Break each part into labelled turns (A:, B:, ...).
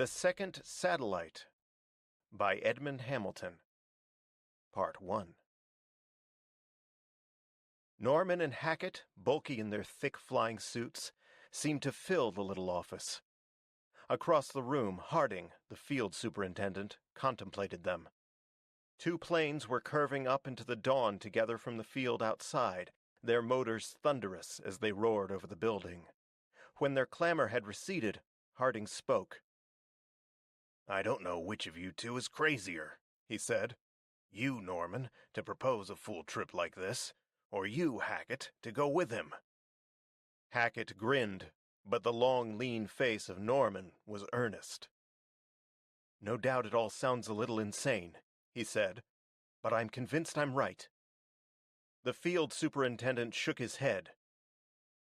A: The Second Satellite by Edmond Hamilton. Part 1. Norman and Hackett, bulky in their thick flying suits, seemed to fill the little office. Across the room, Harding, the field superintendent, contemplated them. Two planes were curving up into the dawn together from the field outside, their motors thunderous as they roared over the building. When their clamor had receded, Harding spoke. "I don't know which of you two is crazier," he said. "You, Norman, to propose a fool trip like this, or you, Hackett, to go with him." Hackett grinned, but the long, lean face of Norman was earnest. "No doubt it all sounds a little insane," he said, "but I'm convinced I'm right." The field superintendent shook his head.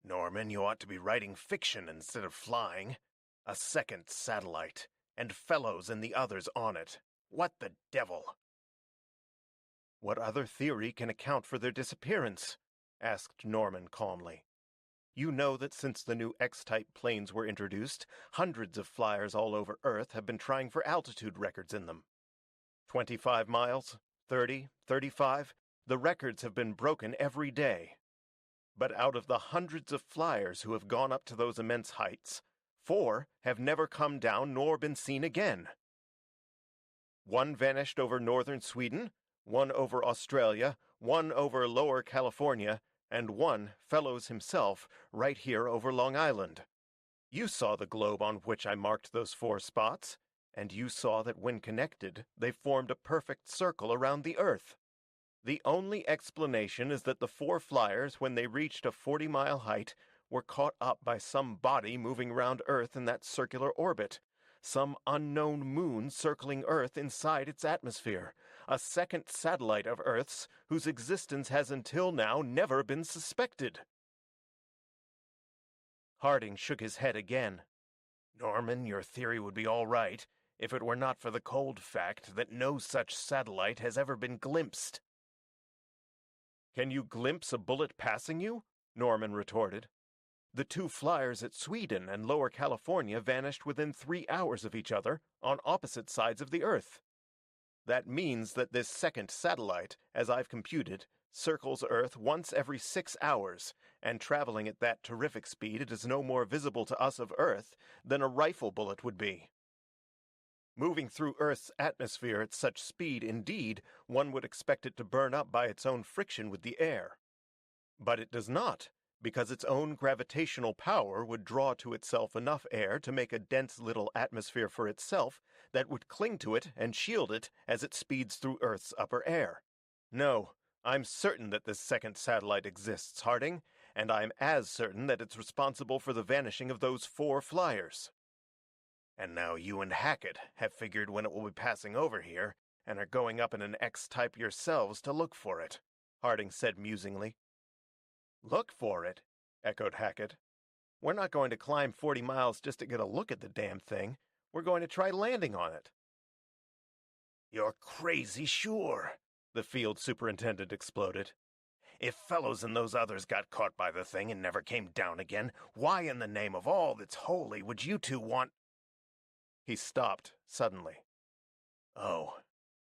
A: "Norman, you ought to be writing fiction instead of flying. A second satellite, and Fellows and the others on it. What the devil?" "What other theory can account for their disappearance?" asked Norman calmly. "You know that since the new X-type planes were introduced, hundreds of flyers all over Earth have been trying for altitude records in them. 25 miles, 30, 35, the records have been broken every day. But out of the hundreds of flyers who have gone up to those immense heights, 4 have never come down nor been seen again. One vanished over northern Sweden, one over Australia, one over Lower California, and one, Fellows himself, right here over Long Island. You saw the globe on which I marked those 4 spots, and you saw that when connected they formed a perfect circle around the Earth. The only explanation is that the 4 flyers, when they reached a 40-mile height, were caught up by some body moving around Earth in that circular orbit, some unknown moon circling Earth inside its atmosphere, a second satellite of Earth's whose existence has until now never been suspected." Harding shook his head again. "Norman, your theory would be all right if it were not for the cold fact that no such satellite has ever been glimpsed." "Can you glimpse a bullet passing you?" Norman retorted. "The 2 flyers at Sweden and Lower California vanished within 3 hours of each other, on opposite sides of the Earth. That means that this second satellite, as I've computed, circles Earth once every 6 hours, and traveling at that terrific speed it is no more visible to us of Earth than a rifle bullet would be. Moving through Earth's atmosphere at such speed, indeed, one would expect it to burn up by its own friction with the air. But it does not, because its own gravitational power would draw to itself enough air to make a dense little atmosphere for itself that would cling to it and shield it as it speeds through Earth's upper air. No, I'm certain that this second satellite exists, Harding, and I'm as certain that it's responsible for the vanishing of those 4 flyers. And now you and Hackett have figured when it will be passing over here, and are going up in an X-type yourselves to look for it," Harding said musingly. "Look for it?" echoed Hackett. "We're not going to climb 40 miles just to get a look at the damn thing. We're going to try landing on it." "You're crazy sure," the field superintendent exploded. "If Fellows and those others got caught by the thing and never came down again, why in the name of all that's holy would you two want—" He stopped suddenly. "Oh,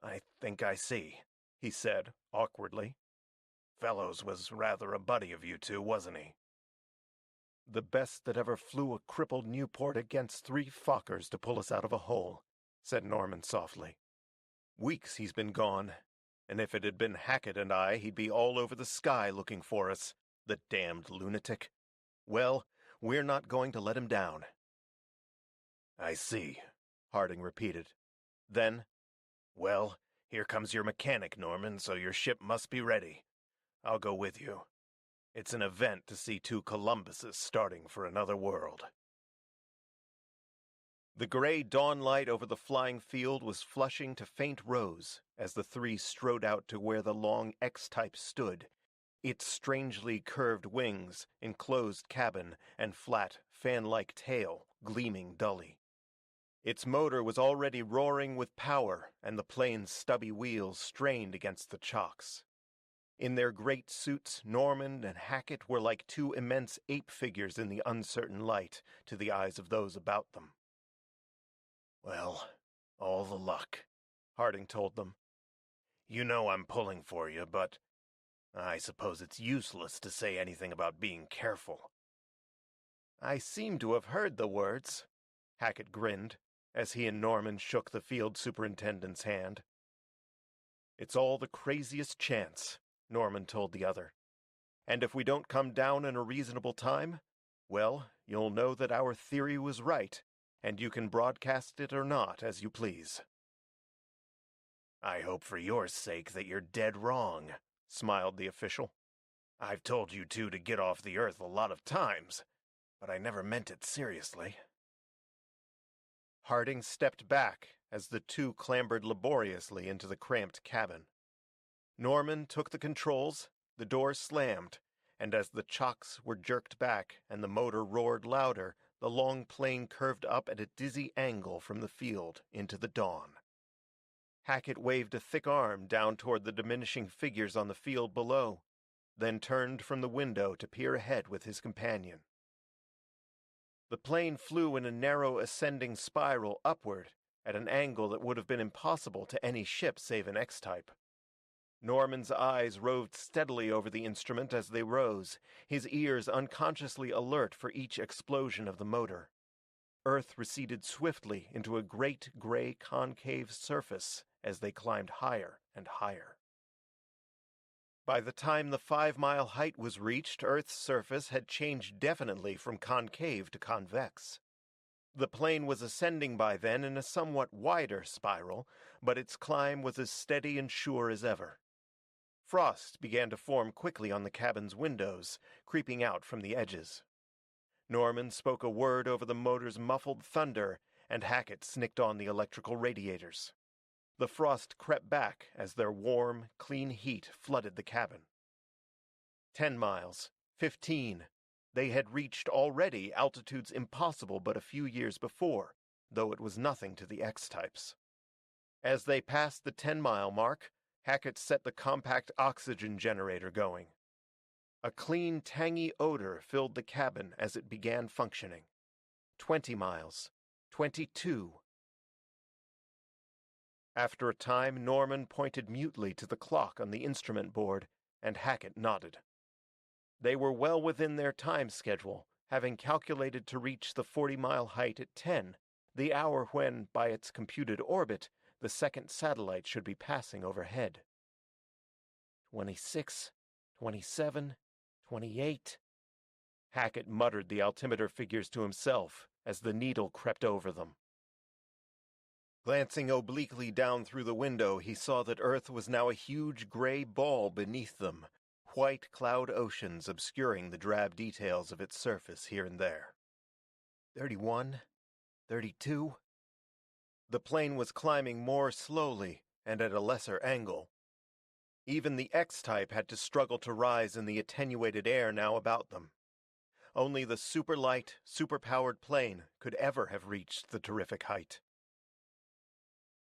A: I think I see," he said, awkwardly. "Fellows was rather a buddy of you two, wasn't he?" "The best that ever flew a crippled Nieuport against 3 Fokkers to pull us out of a hole," said Norman softly. "Weeks he's been gone, and if it had been Hackett and I he'd be all over the sky looking for us, the damned lunatic. Well, we're not going to let him down." "I see," Harding repeated. Then, "Well, here comes your mechanic, Norman, so your ship must be ready. I'll go with you. It's an event to see 2 Columbuses starting for another world." The gray dawnlight over the flying field was flushing to faint rose as the 3 strode out to where the long X-type stood, its strangely curved wings, enclosed cabin, and flat, fan-like tail gleaming dully. Its motor was already roaring with power, and the plane's stubby wheels strained against the chocks. In their great suits, Norman and Hackett were like 2 immense ape figures in the uncertain light, to the eyes of those about them. Well, all the luck, Harding told them. You know I'm pulling for you, but I suppose it's useless to say anything about being careful. I seem to have heard the words, Hackett grinned, as he and Norman shook the field superintendent's hand. It's all the craziest chance, Norman told the other. And if we don't come down in a reasonable time, well, you'll know that our theory was right, and you can broadcast it or not as you please. I hope for your sake that you're dead wrong, smiled the official. I've told you two to get off the Earth a lot of times, but I never meant it seriously. Harding stepped back as the two clambered laboriously into the cramped cabin. Norman took the controls, the door slammed, and as the chocks were jerked back and the motor roared louder, the long plane curved up at a dizzy angle from the field into the dawn. Hackett waved a thick arm down toward the diminishing figures on the field below, then turned from the window to peer ahead with his companion. The plane flew in a narrow ascending spiral upward at an angle that would have been impossible to any ship save an X-type. Norman's eyes roved steadily over the instrument as they rose, his ears unconsciously alert for each explosion of the motor. Earth receded swiftly into a great gray concave surface as they climbed higher and higher. By the time the 5-mile height was reached, Earth's surface had changed definitely from concave to convex. The plane was ascending by then in a somewhat wider spiral, but its climb was as steady and sure as ever. Frost began to form quickly on the cabin's windows, creeping out from the edges. Norman spoke a word over the motor's muffled thunder, and Hackett snicked on the electrical radiators. The frost crept back as their warm, clean heat flooded the cabin. 10 miles, 15. They had reached already altitudes impossible but a few years before, though it was nothing to the X-types. As they passed the 10-mile mark, Hackett set the compact oxygen generator going. A clean, tangy odor filled the cabin as it began functioning. 20 miles, 22. After a time, Norman pointed mutely to the clock on the instrument board, and Hackett nodded. They were well within their time schedule, having calculated to reach the 40-mile height at 10, the hour when, by its computed orbit, the second satellite should be passing overhead. 26, 27, 28. Hackett muttered the altimeter figures to himself as the needle crept over them. Glancing obliquely down through the window, he saw that Earth was now a huge gray ball beneath them, white cloud oceans obscuring the drab details of its surface here and there. 31, 32. The plane was climbing more slowly and at a lesser angle. Even the X-type had to struggle to rise in the attenuated air now about them. Only the super-light, super-powered plane could ever have reached the terrific height.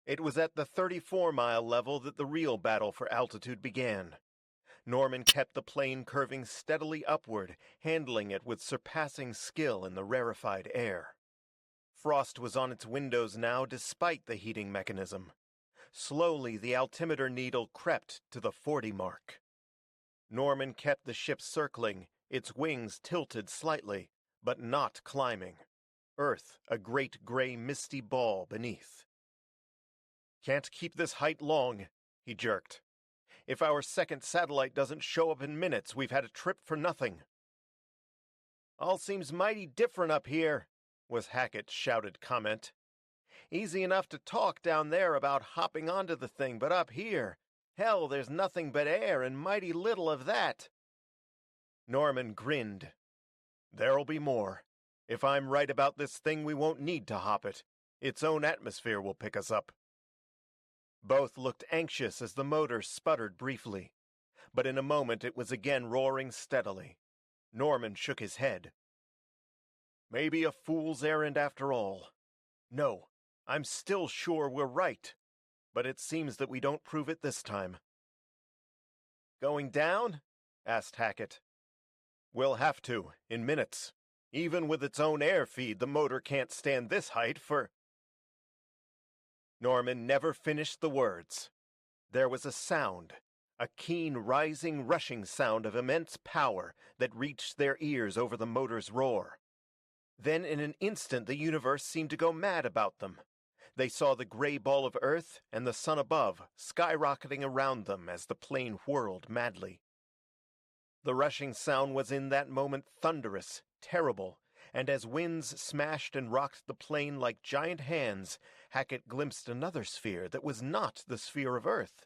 A: It was at the 34-mile level that the real battle for altitude began. Norman kept the plane curving steadily upward, handling it with surpassing skill in the rarefied air. Frost was on its windows now despite the heating mechanism. Slowly the altimeter needle crept to the 40 mark. Norman kept the ship circling, its wings tilted slightly, but not climbing. Earth a great gray misty ball beneath. Can't keep this height long, he jerked. If our second satellite doesn't show up in minutes, we've had a trip for nothing. All seems mighty different up here, was Hackett's shouted comment. Easy enough to talk down there about hopping onto the thing, but up here, hell, there's nothing but air and mighty little of that. Norman grinned. There'll be more. If I'm right about this thing, we won't need to hop it. Its own atmosphere will pick us up. Both looked anxious as the motor sputtered briefly, but in a moment it was again roaring steadily. Norman shook his head. Maybe a fool's errand after all. No, I'm still sure we're right, but it seems that we don't prove it this time. Going down? Asked Hackett. We'll have to, in minutes. Even with its own air feed, the motor can't stand this height for... Norman never finished the words. There was a sound, a keen rising rushing sound of immense power that reached their ears over the motor's roar. Then in an instant the universe seemed to go mad about them. They saw the gray ball of Earth and the sun above skyrocketing around them as the plane whirled madly. The rushing sound was in that moment thunderous, terrible, and as winds smashed and rocked the plane like giant hands, Hackett glimpsed another sphere that was not the sphere of Earth,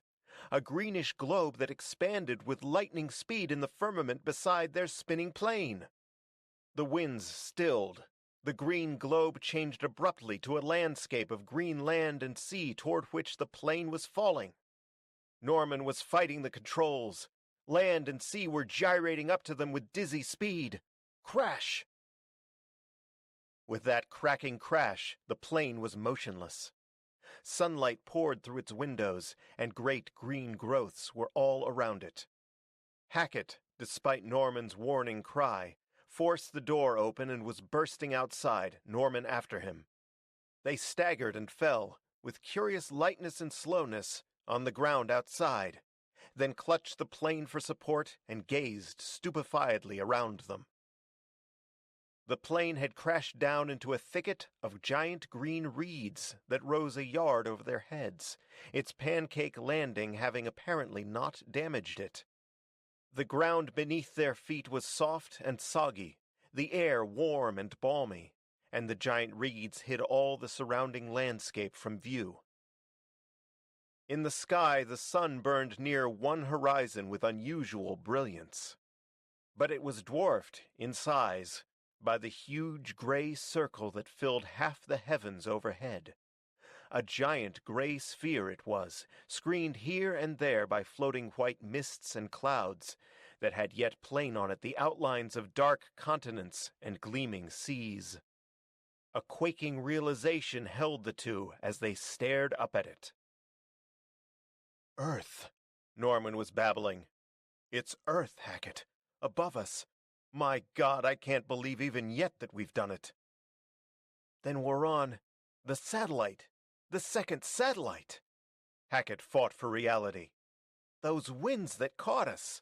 A: a greenish globe that expanded with lightning speed in the firmament beside their spinning plane. The winds stilled. The green globe changed abruptly to a landscape of green land and sea toward which the plane was falling. Norman was fighting the controls. Land and sea were gyrating up to them with dizzy speed. Crash! With that cracking crash, the plane was motionless. Sunlight poured through its windows, and great green growths were all around it. Hackett, despite Norman's warning cry, forced the door open and was bursting outside, Norman after him. They staggered and fell, with curious lightness and slowness, on the ground outside, then clutched the plane for support and gazed stupefiedly around them. The plane had crashed down into a thicket of giant green reeds that rose a yard over their heads, its pancake landing having apparently not damaged it. The ground beneath their feet was soft and soggy, the air warm and balmy, and the giant reeds hid all the surrounding landscape from view. In the sky the sun burned near one horizon with unusual brilliance. But it was dwarfed, in size, by the huge gray circle that filled half the heavens overhead. A giant gray sphere it was, screened here and there by floating white mists and clouds, that had yet plain on it the outlines of dark continents and gleaming seas. A quaking realization held the two as they stared up at it. "Earth," Norman was babbling. "It's Earth, Hackett, above us. My God, I can't believe even yet that we've done it." "Then we're on the satellite, the second satellite." Hackett fought for reality. "Those winds that caught us."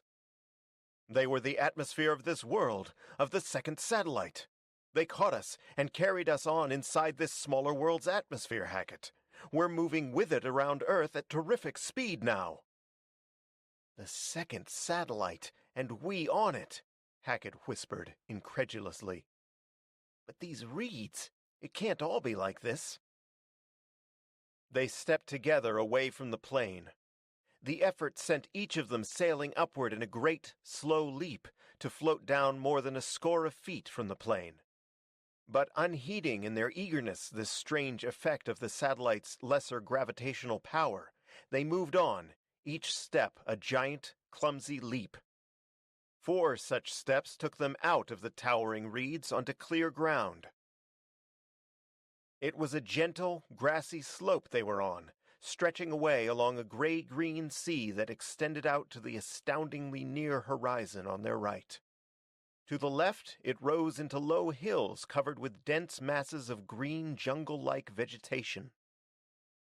A: "They were the atmosphere of this world, of the second satellite. They caught us and carried us on inside this smaller world's atmosphere, Hackett. We're moving with it around Earth at terrific speed now." "The second satellite, and we on it," Hackett whispered incredulously. "But these reeds, it can't all be like this." They stepped together away from the plane. The effort sent each of them sailing upward in a great, slow leap to float down more than a score of feet from the plane. But unheeding in their eagerness this strange effect of the satellite's lesser gravitational power, they moved on, each step a giant, clumsy leap. 4 such steps took them out of the towering reeds onto clear ground. It was a gentle, grassy slope they were on, stretching away along a gray-green sea that extended out to the astoundingly near horizon on their right. To the left it rose into low hills covered with dense masses of green jungle-like vegetation.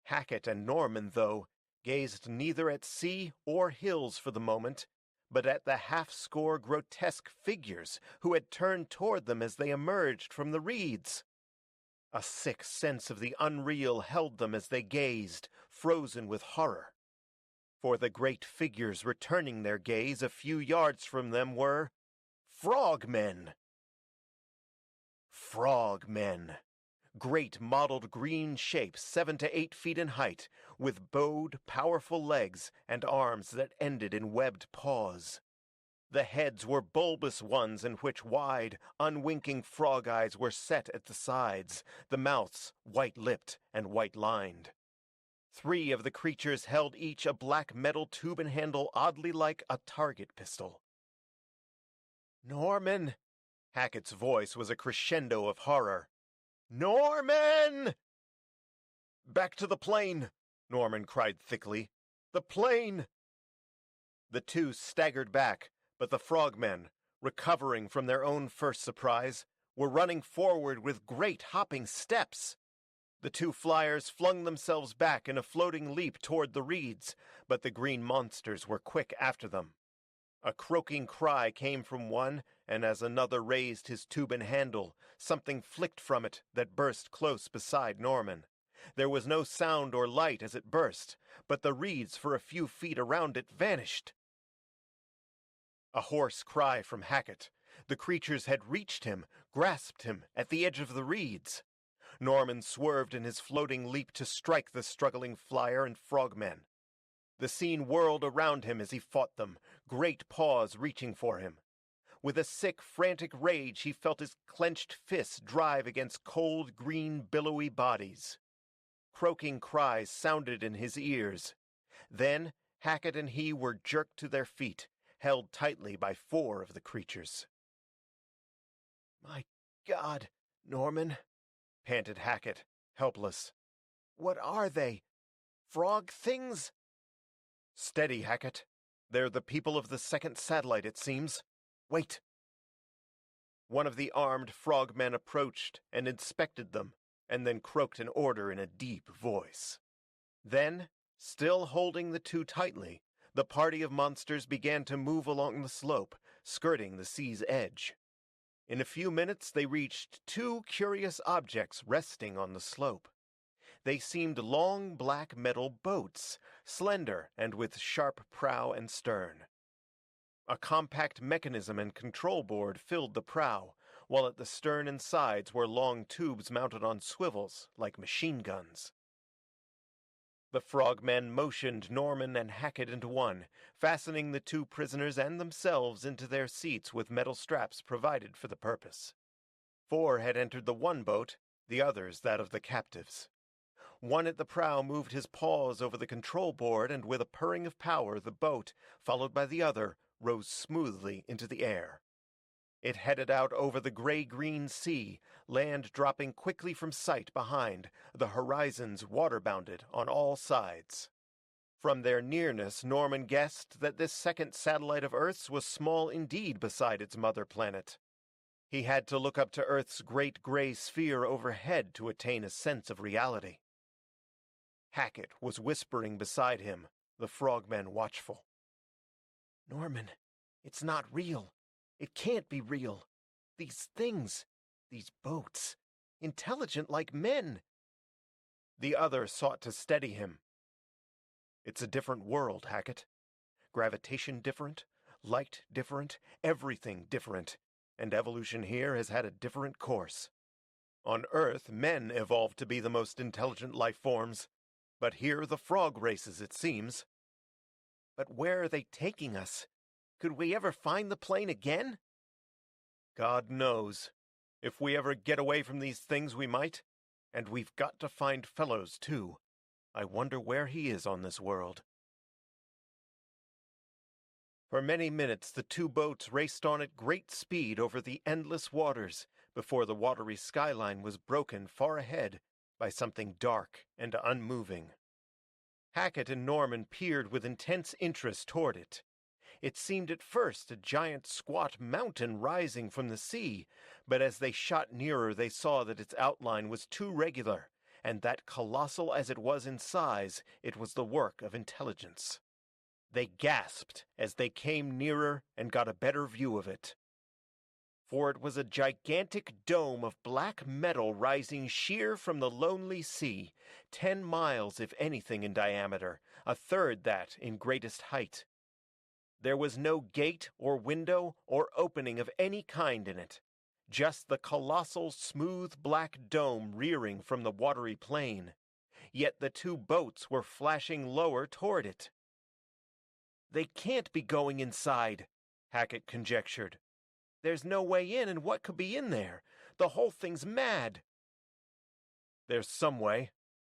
A: Hackett and Norman, though, gazed neither at sea or hills for the moment, but at the half-score grotesque figures who had turned toward them as they emerged from the reeds. A sick sense of the unreal held them as they gazed, frozen with horror. For the great figures returning their gaze a few yards from them were frogmen. Frogmen. Great mottled green shapes 7 to 8 feet in height, with bowed, powerful legs and arms that ended in webbed paws. The heads were bulbous ones in which wide, unwinking frog eyes were set at the sides, the mouths white-lipped and white-lined. 3 of the creatures held each a black metal tube and handle oddly like a target pistol. "Norman!" Hackett's voice was a crescendo of horror. "Norman!" "Back to the plane!" Norman cried thickly. "The plane!" The two staggered back, but the frogmen, recovering from their own first surprise, were running forward with great hopping steps. The two flyers flung themselves back in a floating leap toward the reeds, but the green monsters were quick after them. A croaking cry came from one, and as another raised his tube and handle, something flicked from it that burst close beside Norman. There was no sound or light as it burst, but the reeds for a few feet around it vanished. A hoarse cry from Hackett. The creatures had reached him, grasped him at the edge of the reeds. Norman swerved in his floating leap to strike the struggling flyer and frogmen. The scene whirled around him as he fought them, great paws reaching for him. With a sick, frantic rage he felt his clenched fists drive against cold, green, billowy bodies. Croaking cries sounded in his ears. Then Hackett and he were jerked to their feet, held tightly by 4 of the creatures. "My God, Norman," panted Hackett, helpless. "What are they? Frog things?" "Steady, Hackett. They're the people of the second satellite, it seems. Wait." One of the armed frogmen approached and inspected them, and then croaked an order in a deep voice. Then, still holding the two tightly, the party of monsters began to move along the slope, skirting the sea's edge. In a few minutes they reached 2 curious objects resting on the slope. They seemed long black metal boats, slender and with sharp prow and stern. A compact mechanism and control board filled the prow, while at the stern and sides were long tubes mounted on swivels like machine guns. The frogmen motioned Norman and Hackett into one, fastening the 2 prisoners and themselves into their seats with metal straps provided for the purpose. 4 had entered the one boat, the others that of the captives. One at the prow moved his paws over the control board, and with a purring of power the boat, followed by the other, rose smoothly into the air. It headed out over the gray-green sea, land dropping quickly from sight behind, the horizons water-bounded on all sides. From their nearness Norman guessed that this second satellite of Earth's was small indeed beside its mother planet. He had to look up to Earth's great gray sphere overhead to attain a sense of reality. Hackett was whispering beside him, the frogmen watchful. "Norman, it's not real. It can't be real. These things, these boats, intelligent like men." The other sought to steady him. "It's a different world, Hackett. Gravitation different, light different, everything different, and evolution here has had a different course. On Earth, men evolved to be the most intelligent life forms, but here the frog races, it seems." "But where are they taking us? Could we ever find the plane again?" "God knows. If we ever get away from these things we might. And we've got to find Fellows, too. I wonder where he is on this world." For many minutes the 2 boats raced on at great speed over the endless waters before the watery skyline was broken far ahead by something dark and unmoving. Hackett and Norman peered with intense interest toward it. It seemed at first a giant squat mountain rising from the sea, but as they shot nearer they saw that its outline was too regular, and that colossal as it was in size, it was the work of intelligence. They gasped as they came nearer and got a better view of it. For it was a gigantic dome of black metal rising sheer from the lonely sea, 10 miles if anything in diameter, a third that in greatest height. There was no gate or window or opening of any kind in it, just the colossal smooth black dome rearing from the watery plain. Yet the 2 boats were flashing lower toward it. "They can't be going inside," Hackett conjectured. "There's no way in, and what could be in there? The whole thing's mad." "There's some way,"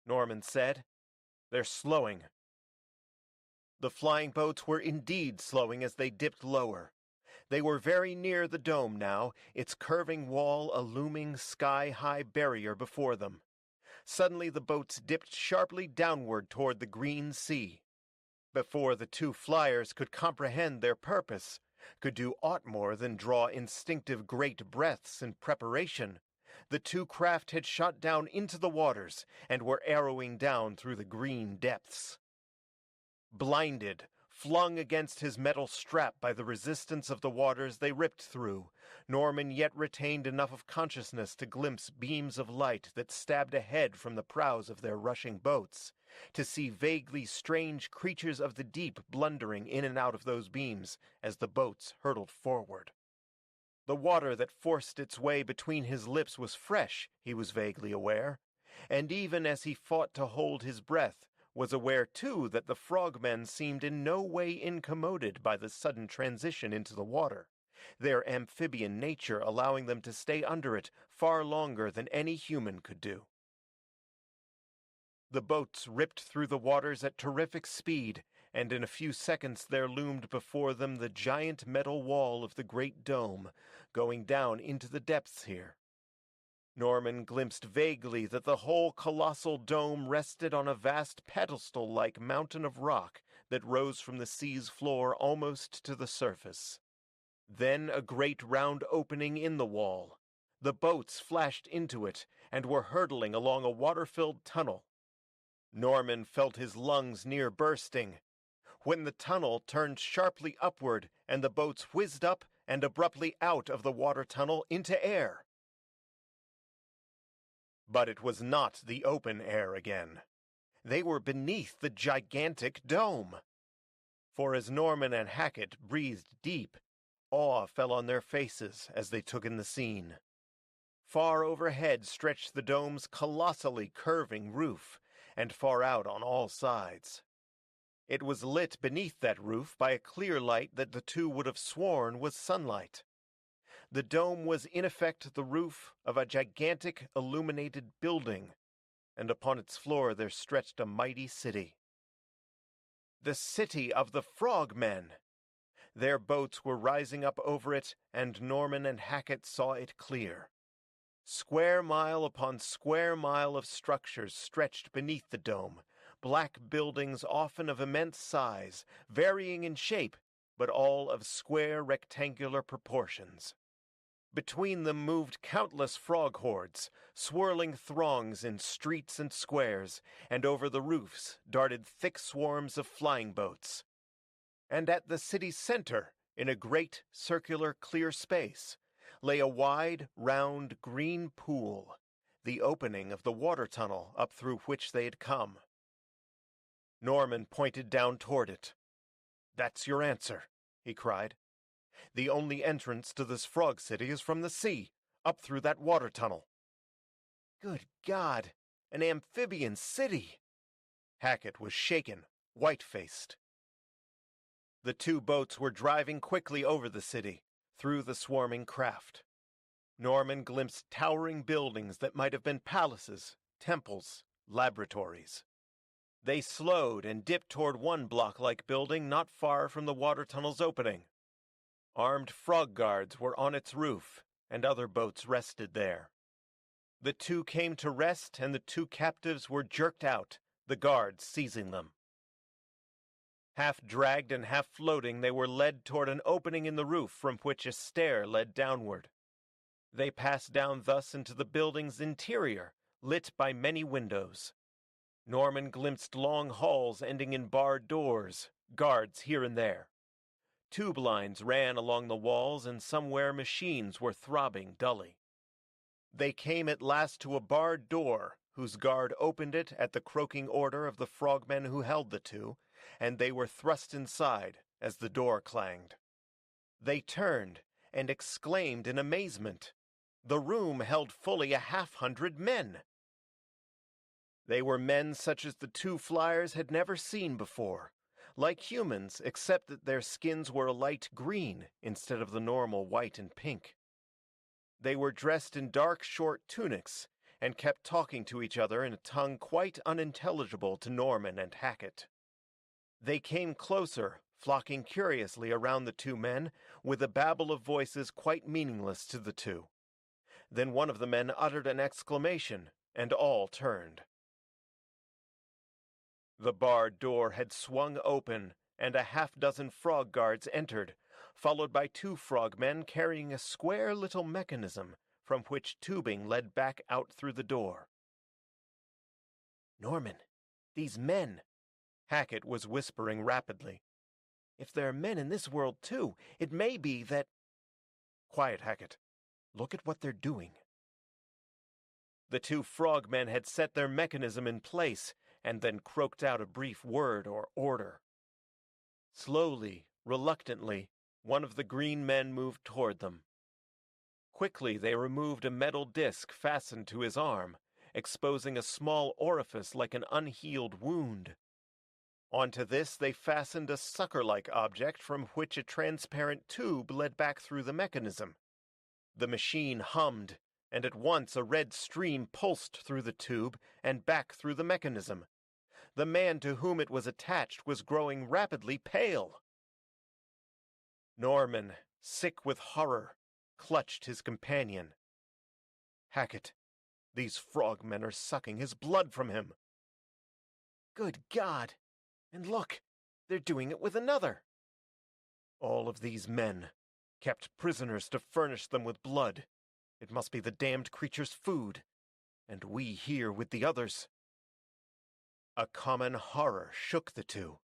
A: Norman said. "They're slowing." The flying boats were indeed slowing as they dipped lower. They were very near the dome now, its curving wall a looming sky-high barrier before them. Suddenly the boats dipped sharply downward toward the green sea. Before the 2 flyers could comprehend their purpose, could do aught more than draw instinctive great breaths in preparation, The two craft had shot down into the waters and were arrowing down through the green depths. Blinded, flung against his metal strap by the resistance of the waters they ripped through, Norman yet retained enough of consciousness to glimpse beams of light that stabbed ahead from the prows of their rushing boats, to see vaguely strange creatures of the deep blundering in and out of those beams as the boats hurtled forward. The water that forced its way between his lips was fresh, he was vaguely aware, and even as he fought to hold his breath, was aware too that the frogmen seemed in no way incommoded by the sudden transition into the water, their amphibian nature allowing them to stay under it far longer than any human could do. The boats ripped through the waters at terrific speed, and in a few seconds there loomed before them the giant metal wall of the great dome, going down into the depths here. Norman glimpsed vaguely that the whole colossal dome rested on a vast pedestal-like mountain of rock that rose from the sea's floor almost to the surface. Then a great round opening in the wall. The boats flashed into it and were hurtling along a water-filled tunnel. Norman felt his lungs near bursting, when the tunnel turned sharply upward and the boats whizzed up and abruptly out of the water tunnel into air. But it was not the open air again. They were beneath the gigantic dome. For as Norman and Hackett breathed deep, awe fell on their faces as they took in the scene. Far overhead stretched the dome's colossally curving roof, and far out on all sides. It was lit beneath that roof by a clear light that the two would have sworn was sunlight. The dome was in effect the roof of a gigantic illuminated building, and upon its floor there stretched a mighty city. The city of the frogmen! Their boats were rising up over it, and Norman and Hackett saw it clear. Square mile upon square mile of structures stretched beneath the dome, black buildings often of immense size, varying in shape, but all of square rectangular proportions. Between them moved countless frog hordes, swirling throngs in streets and squares, and over the roofs darted thick swarms of flying boats. And at the city's center, in a great circular clear space, lay a wide, round green pool, the opening of the water tunnel up through which they had come. Norman pointed down toward it. "That's your answer," he cried. "The only entrance to this frog city is from the sea, up through that water tunnel." "Good God, an amphibian city!" Hackett was shaken, white-faced. The two boats were driving quickly over the city, through the swarming craft. Norman glimpsed towering buildings that might have been palaces, temples, laboratories. They slowed and dipped toward one block-like building not far from the water tunnel's opening. Armed frog guards were on its roof, and other boats rested there. The two came to rest, and the two captives were jerked out, the guards seizing them. Half dragged and half floating, they were led toward an opening in the roof from which a stair led downward. They passed down thus into the building's interior, lit by many windows. Norman glimpsed long halls ending in barred doors, guards here and there. Tube lines ran along the walls, and somewhere machines were throbbing dully. They came at last to a barred door, whose guard opened it at the croaking order of the frogmen who held the two, and they were thrust inside as the door clanged. They turned and exclaimed in amazement. The room held fully 100 men. They were men such as the two flyers had never seen before, like humans except that their skins were a light green instead of the normal white and pink. They were dressed in dark short tunics and kept talking to each other in a tongue quite unintelligible to Norman and Hackett. They came closer, flocking curiously around the two men, with a babble of voices quite meaningless to the two. Then one of the men uttered an exclamation, and all turned. The barred door had swung open, and a half-dozen frog guards entered, followed by two frogmen carrying a square little mechanism, from which tubing led back out through the door. "Norman, these men," Hackett was whispering rapidly. "If there are men in this world too, it may be that—" "Quiet, Hackett. Look at what they're doing." The two frogmen had set their mechanism in place, and then croaked out a brief word or order. Slowly, reluctantly, one of the green men moved toward them. Quickly they removed a metal disc fastened to his arm, exposing a small orifice like an unhealed wound. Onto this they fastened a sucker-like object from which a transparent tube led back through the mechanism. The machine hummed, and at once a red stream pulsed through the tube and back through the mechanism. The man to whom it was attached was growing rapidly pale. Norman, sick with horror, clutched his companion. "Hackett, these frogmen are sucking his blood from him." "Good God! And look, they're doing it with another." "All of these men, kept prisoners to furnish them with blood. It must be the damned creature's food. And we here with the others." A common horror shook the two.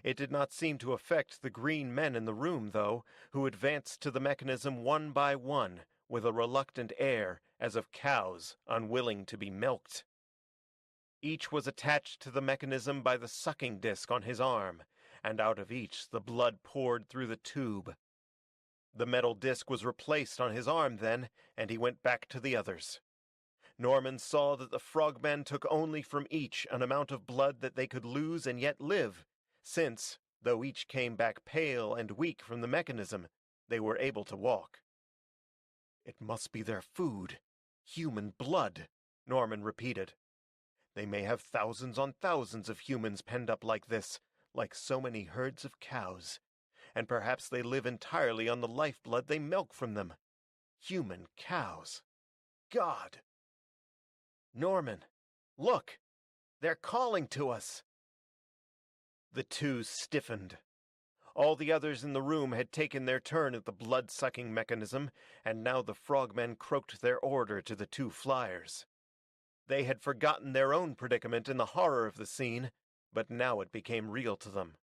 A: It did not seem to affect the green men in the room, though, who advanced to the mechanism one by one, with a reluctant air, as of cows unwilling to be milked. Each was attached to the mechanism by the sucking disc on his arm, and out of each the blood poured through the tube. The metal disc was replaced on his arm then, and he went back to the others. Norman saw that the frogmen took only from each an amount of blood that they could lose and yet live, since, though each came back pale and weak from the mechanism, they were able to walk. "It must be their food. Human blood," Norman repeated. "They may have thousands on thousands of humans penned up like this, like so many herds of cows. And perhaps they live entirely on the lifeblood they milk from them. Human cows. God! Norman, look! They're calling to us!" The two stiffened. All the others in the room had taken their turn at the blood-sucking mechanism, and now the frogmen croaked their order to the two flyers. They had forgotten their own predicament in the horror of the scene, but now it became real to them.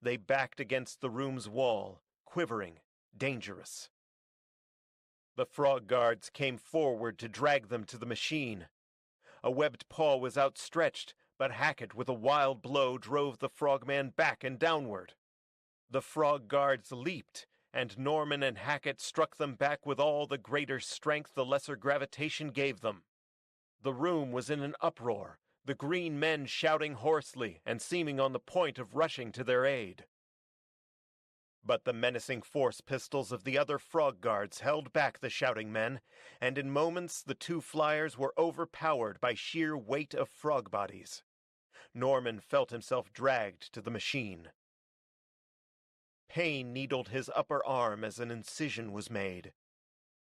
A: They backed against the room's wall, quivering, dangerous. The frog guards came forward to drag them to the machine. A webbed paw was outstretched, but Hackett with a wild blow drove the frogman back and downward. The frog guards leaped, and Norman and Hackett struck them back with all the greater strength the lesser gravitation gave them. The room was in an uproar, the green men shouting hoarsely and seeming on the point of rushing to their aid. But the menacing force pistols of the other frog guards held back the shouting men, and in moments the two flyers were overpowered by sheer weight of frog bodies. Norman felt himself dragged to the machine. Pain needled his upper arm as an incision was made.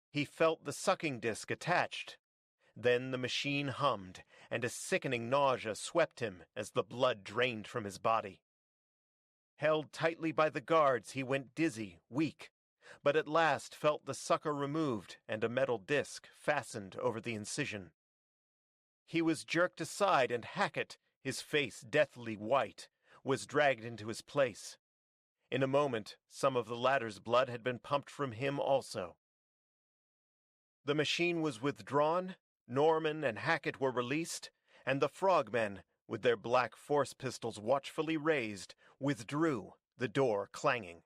A: He felt the sucking disc attached. Then the machine hummed, and a sickening nausea swept him as the blood drained from his body. Held tightly by the guards, he went dizzy, weak, but at last felt the sucker removed and a metal disc fastened over the incision. He was jerked aside, and Hackett, his face deathly white, was dragged into his place. In a moment, some of the latter's blood had been pumped from him also. The machine was withdrawn, Norman and Hackett were released, and the frogmen, with their black force pistols watchfully raised, withdrew, the door clanging.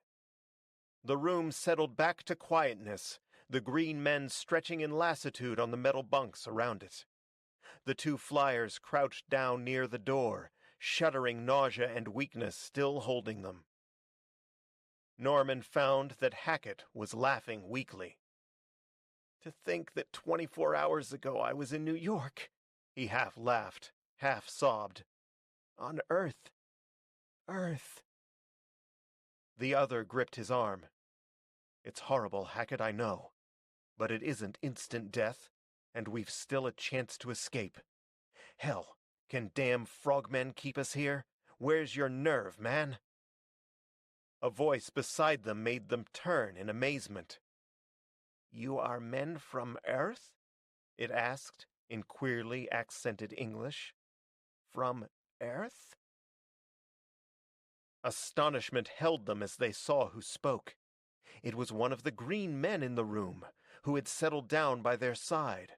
A: The room settled back to quietness, the green men stretching in lassitude on the metal bunks around it. The two flyers crouched down near the door, shuddering nausea and weakness still holding them. Norman found that Hackett was laughing weakly. "To think that 24 hours ago I was in New York," he half laughed, half sobbed. "On Earth. Earth." The other gripped his arm. "It's horrible, Hackett, I know. But it isn't instant death, and we've still a chance to escape. Hell, can damn frogmen keep us here? Where's your nerve, man?" A voice beside them made them turn in amazement. You are men from Earth? It asked, in queerly accented English. From Earth? Astonishment held them as they saw who spoke. It was one of the green men in the room, who had settled down by their side.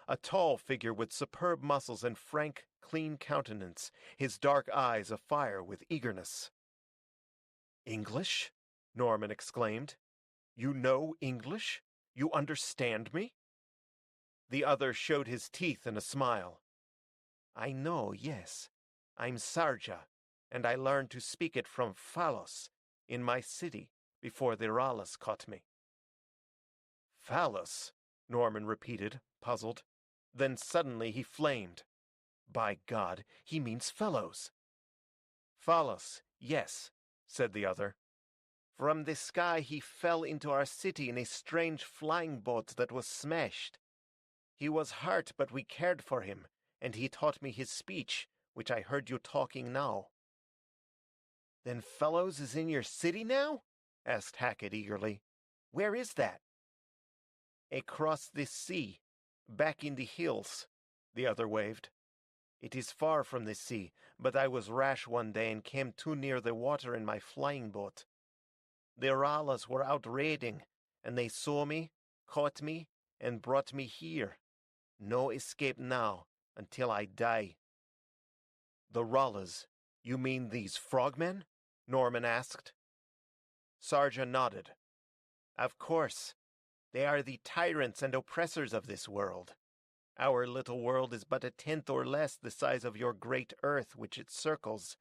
A: A tall figure with superb muscles and frank, clean countenance, his dark eyes afire with eagerness. "English?" Norman exclaimed. "You know English? You understand me?" The other showed his teeth in a smile. "I know, yes. I'm Sarja, and I learned to speak it from Phalos, in my city, before the Ralas caught me." "Phalos?" Norman repeated, puzzled. Then suddenly he flamed. "By God, he means fellows." "Phalos, yes," said the other. "From the sky he fell into our city in a strange flying boat that was smashed. He was hurt, but we cared for him, and he taught me his speech, which I heard you talking now." "Then Fellows is in your city now?" asked Hackett eagerly. "Where is that?" "Across this sea, back in the hills," the other waved. "It is far from the sea, but I was rash one day and came too near the water in my flying boat. The Ralas were out raiding, and they saw me, caught me, and brought me here. No escape now, until I die." "The Ralas, you mean these frogmen?" Norman asked. Sarja nodded. "Of course. They are the tyrants and oppressors of this world. Our little world is but a tenth or less the size of your great earth which it circles,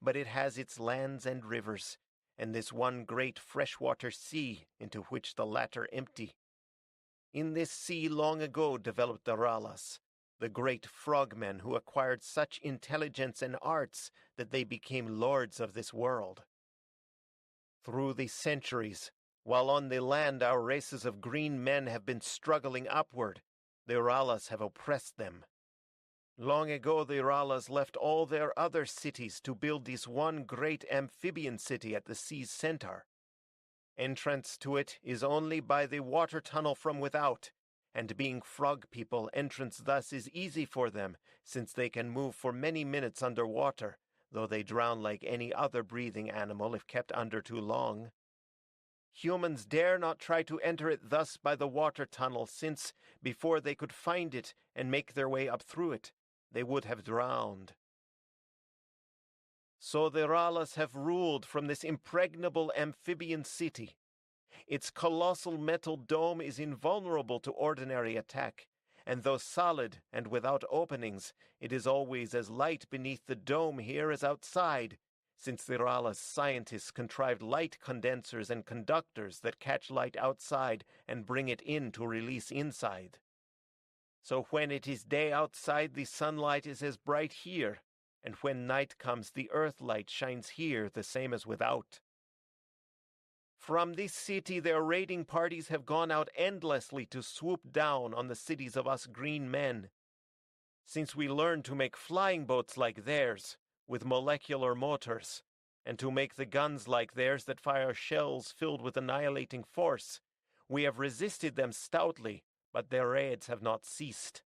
A: but it has its lands and rivers, and this one great freshwater sea into which the latter empty. In this sea long ago developed the Ralas, the great frogmen who acquired such intelligence and arts that they became lords of this world. Through the centuries, while on the land our races of green men have been struggling upward, the Ralas have oppressed them. Long ago the Ralas left all their other cities to build this one great amphibian city at the sea's center. Entrance to it is only by the water tunnel from without, and being frog people, entrance thus is easy for them, since they can move for many minutes under water, though they drown like any other breathing animal if kept under too long. Humans dare not try to enter it thus by the water tunnel, since, before they could find it and make their way up through it, they would have drowned. So the Ralas have ruled from this impregnable amphibian city. Its colossal metal dome is invulnerable to ordinary attack, and though solid and without openings, it is always as light beneath the dome here as outside, since the Ralas scientists contrived light condensers and conductors that catch light outside and bring it in to release inside. So when it is day outside, the sunlight is as bright here, and when night comes, the earth light shines here the same as without. From this city their raiding parties have gone out endlessly to swoop down on the cities of us green men. Since we learned to make flying boats like theirs, with molecular motors, and to make the guns like theirs that fire shells filled with annihilating force, we have resisted them stoutly, but their raids have not ceased.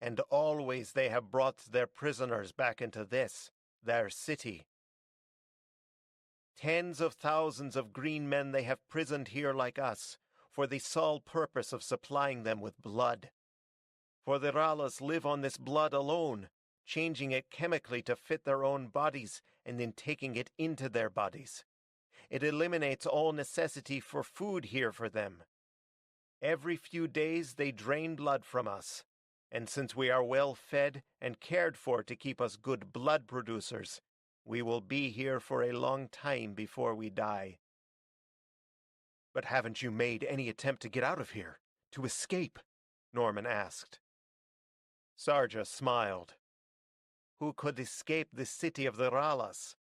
A: And always they have brought their prisoners back into this, their city. Tens of thousands of green men they have prisoned here like us, for the sole purpose of supplying them with blood. For the Ralas live on this blood alone, changing it chemically to fit their own bodies and then taking it into their bodies. It eliminates all necessity for food here for them. Every few days they drain blood from us, and since we are well fed and cared for to keep us good blood producers, we will be here for a long time before we die." "But haven't you made any attempt to get out of here, to escape?" Norman asked. Sarja smiled. "Who could escape the city of the Ralas?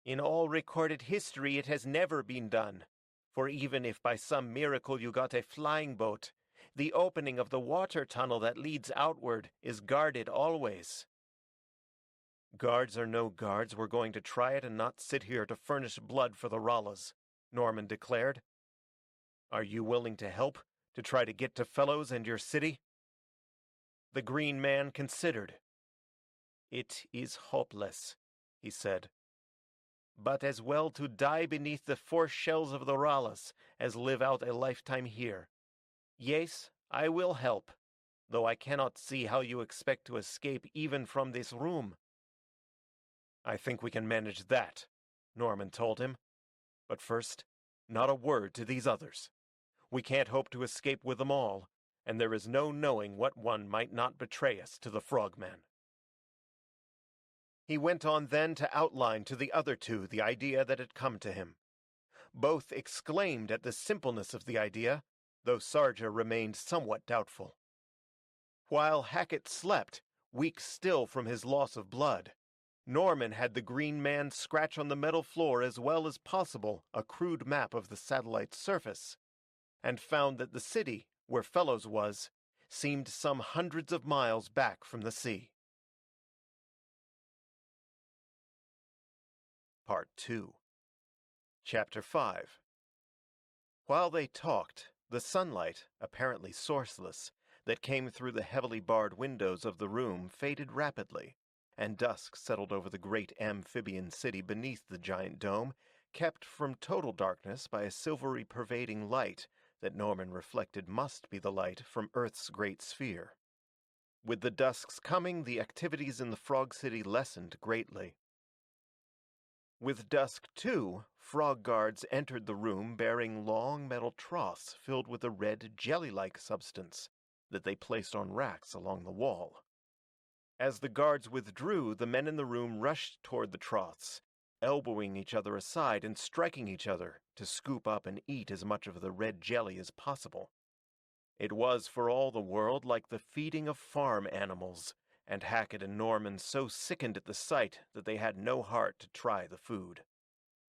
A: In all recorded history it has never been done, for even if by some miracle you got a flying boat, the opening of the water tunnel that leads outward is guarded always." "Guards or no guards, we're going to try it and not sit here to furnish blood for the Ralas," Norman declared. "Are you willing to help, To try to get to Fellows and your city? The Green Man considered. It is hopeless, he said. But as well to die beneath the force shells of the Ralas as live out a lifetime here. Yes, I will help, though I cannot see how you expect to escape even from this room. I think we can manage that, Norman told him. But first, not a word to these others. We can't hope to escape with them all, and there is no knowing what one might not betray us to the Frogmen. He went on then to outline to the other two the idea that had come to him. Both exclaimed at the simpleness of the idea, though Sarja remained somewhat doubtful. While Hackett slept, weak still from his loss of blood, Norman had the Green Man scratch on the metal floor as well as possible a crude map of the satellite's surface, and found that the city, where Fellows was, seemed some hundreds of miles back from the sea. Part 2. Chapter 5. While they talked, the sunlight, apparently sourceless, that came through the heavily barred windows of the room faded rapidly, and dusk settled over the great amphibian city beneath the giant dome, kept from total darkness by a silvery pervading light that Norman reflected must be the light from Earth's great sphere. With the dusk's coming, the activities in the Frog City lessened greatly. With dusk, too, frog guards entered the room bearing long metal troughs filled with a red jelly-like substance that they placed on racks along the wall. As the guards withdrew, the men in the room rushed toward the troughs, elbowing each other aside and striking each other to scoop up and eat as much of the red jelly as possible. It was for all the world like the feeding of farm animals, and Hackett and Norman so sickened at the sight that they had no heart to try the food.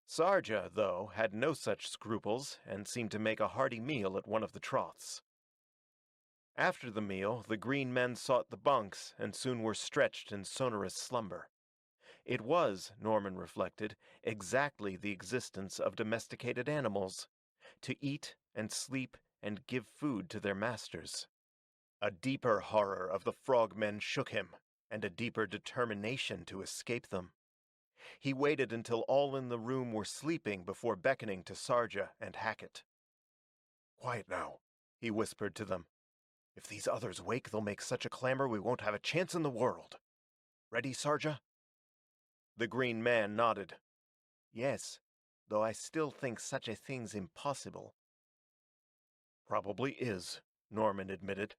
A: Sarja, though, had no such scruples, and seemed to make a hearty meal at one of the troughs. After the meal, the green men sought the bunks, and soon were stretched in sonorous slumber. It was, Norman reflected, exactly the existence of domesticated animals, to eat and sleep and give food to their masters. A deeper horror of the frogmen shook him, and a deeper determination to escape them. He waited until all in the room were sleeping before beckoning to Sarja and Hackett. "Quiet now," he whispered to them. "If these others wake, they'll make such a clamor we won't have a chance in the world. Ready, Sarja?" The green man nodded. "Yes, though I still think such a thing's impossible." "Probably is," Norman admitted.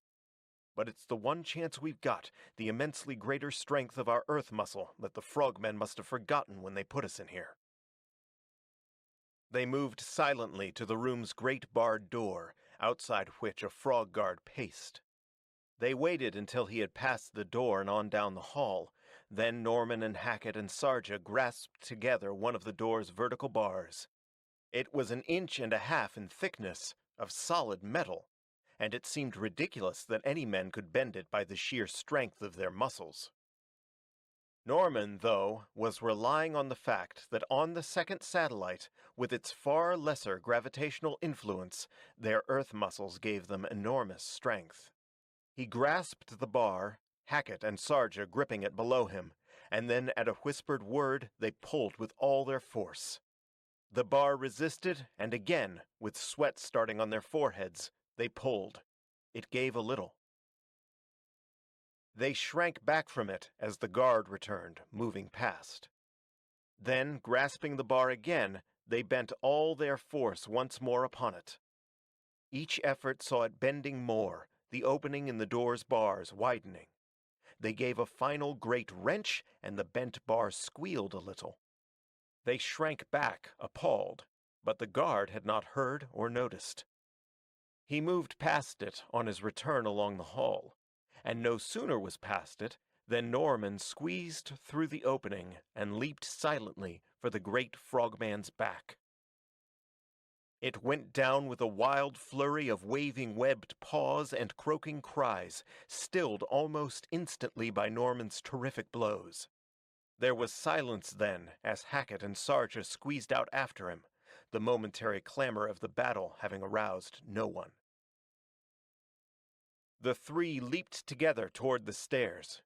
A: "But it's the one chance we've got, the immensely greater strength of our earth muscle that the frogmen must have forgotten when they put us in here." They moved silently to the room's great barred door, outside which a frog guard paced. They waited until he had passed the door and on down the hall, then Norman and Hackett and Sarja grasped together one of the door's vertical bars. It was 1.5 inches in thickness, of solid metal, and it seemed ridiculous that any men could bend it by the sheer strength of their muscles. Norman, though, was relying on the fact that on the second satellite, with its far lesser gravitational influence, their earth muscles gave them enormous strength. He grasped the bar, Hackett and Sarja gripping it below him, and then at a whispered word they pulled with all their force. The bar resisted, and again, with sweat starting on their foreheads, they pulled. It gave a little. They shrank back from it as the guard returned, moving past. Then, grasping the bar again, they bent all their force once more upon it. Each effort saw it bending more, the opening in the door's bars widening. They gave a final great wrench, and the bent bar squealed a little. They shrank back, appalled, but the guard had not heard or noticed. He moved past it on his return along the hall, and no sooner was past it than Norman squeezed through the opening and leaped silently for the great frogman's back. It went down with a wild flurry of waving webbed paws and croaking cries, stilled almost instantly by Norman's terrific blows. There was silence then as Hackett and Sarja squeezed out after him, the momentary clamor of the battle having aroused no one. The three leaped together toward the stairs.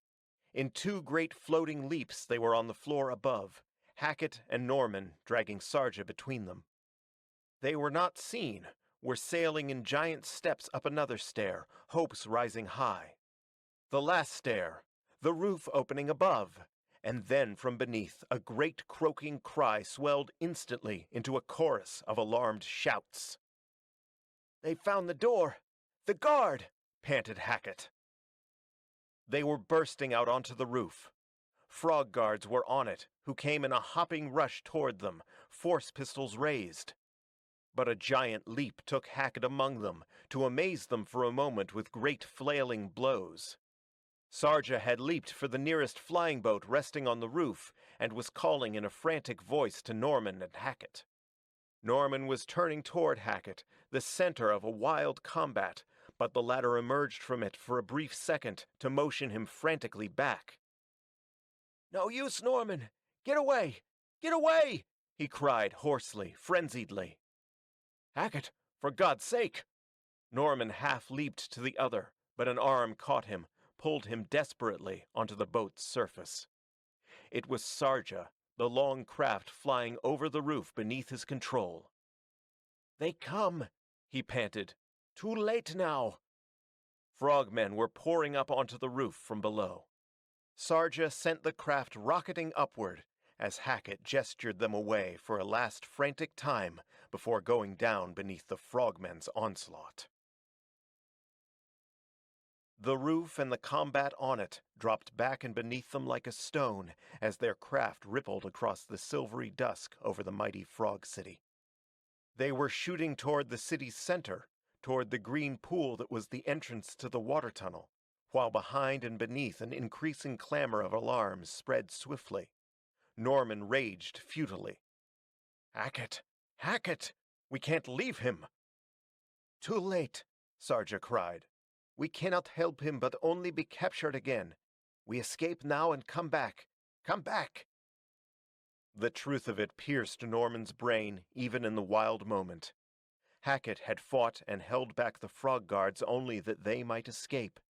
A: In two great floating leaps they were on the floor above, Hackett and Norman dragging Sarja between them. They were not seen, were sailing in giant steps up another stair, hopes rising high. The last stair, the roof opening above, and then from beneath a great croaking cry swelled instantly into a chorus of alarmed shouts. "They found the door! The guard!" panted Hackett. They were bursting out onto the roof. Frog guards were on it, who came in a hopping rush toward them, force pistols raised. But a giant leap took Hackett among them, to amaze them for a moment with great flailing blows. Sarja had leaped for the nearest flying boat resting on the roof, and was calling in a frantic voice to Norman and Hackett. Norman was turning toward Hackett, the center of a wild combat, but the latter emerged from it for a brief second to motion him frantically back. "No use, Norman! Get away! Get away!" he cried hoarsely, frenziedly. "Hackett, for God's sake!" Norman half leaped to the other, but an arm caught him, pulled him desperately onto the boat's surface. It was Sarja, the long craft flying over the roof beneath his control. "They come," he panted. "Too late now." Frogmen were pouring up onto the roof from below. Sarja sent the craft rocketing upward as Hackett gestured them away for a last frantic time before going down beneath the frogmen's onslaught. The roof and the combat on it dropped back and beneath them like a stone as their craft rippled across the silvery dusk over the mighty frog city. They were shooting toward the city's center, toward the green pool that was the entrance to the water tunnel, while behind and beneath an increasing clamor of alarms spread swiftly. Norman raged futilely. "Hackett! Hackett! We can't leave him!" "Too late!" Sarja cried. "We cannot help him but only be captured again. We escape now and come back. Come back!" The truth of it pierced Norman's brain even in the wild moment. Hackett had fought and held back the frog guards only that they might escape.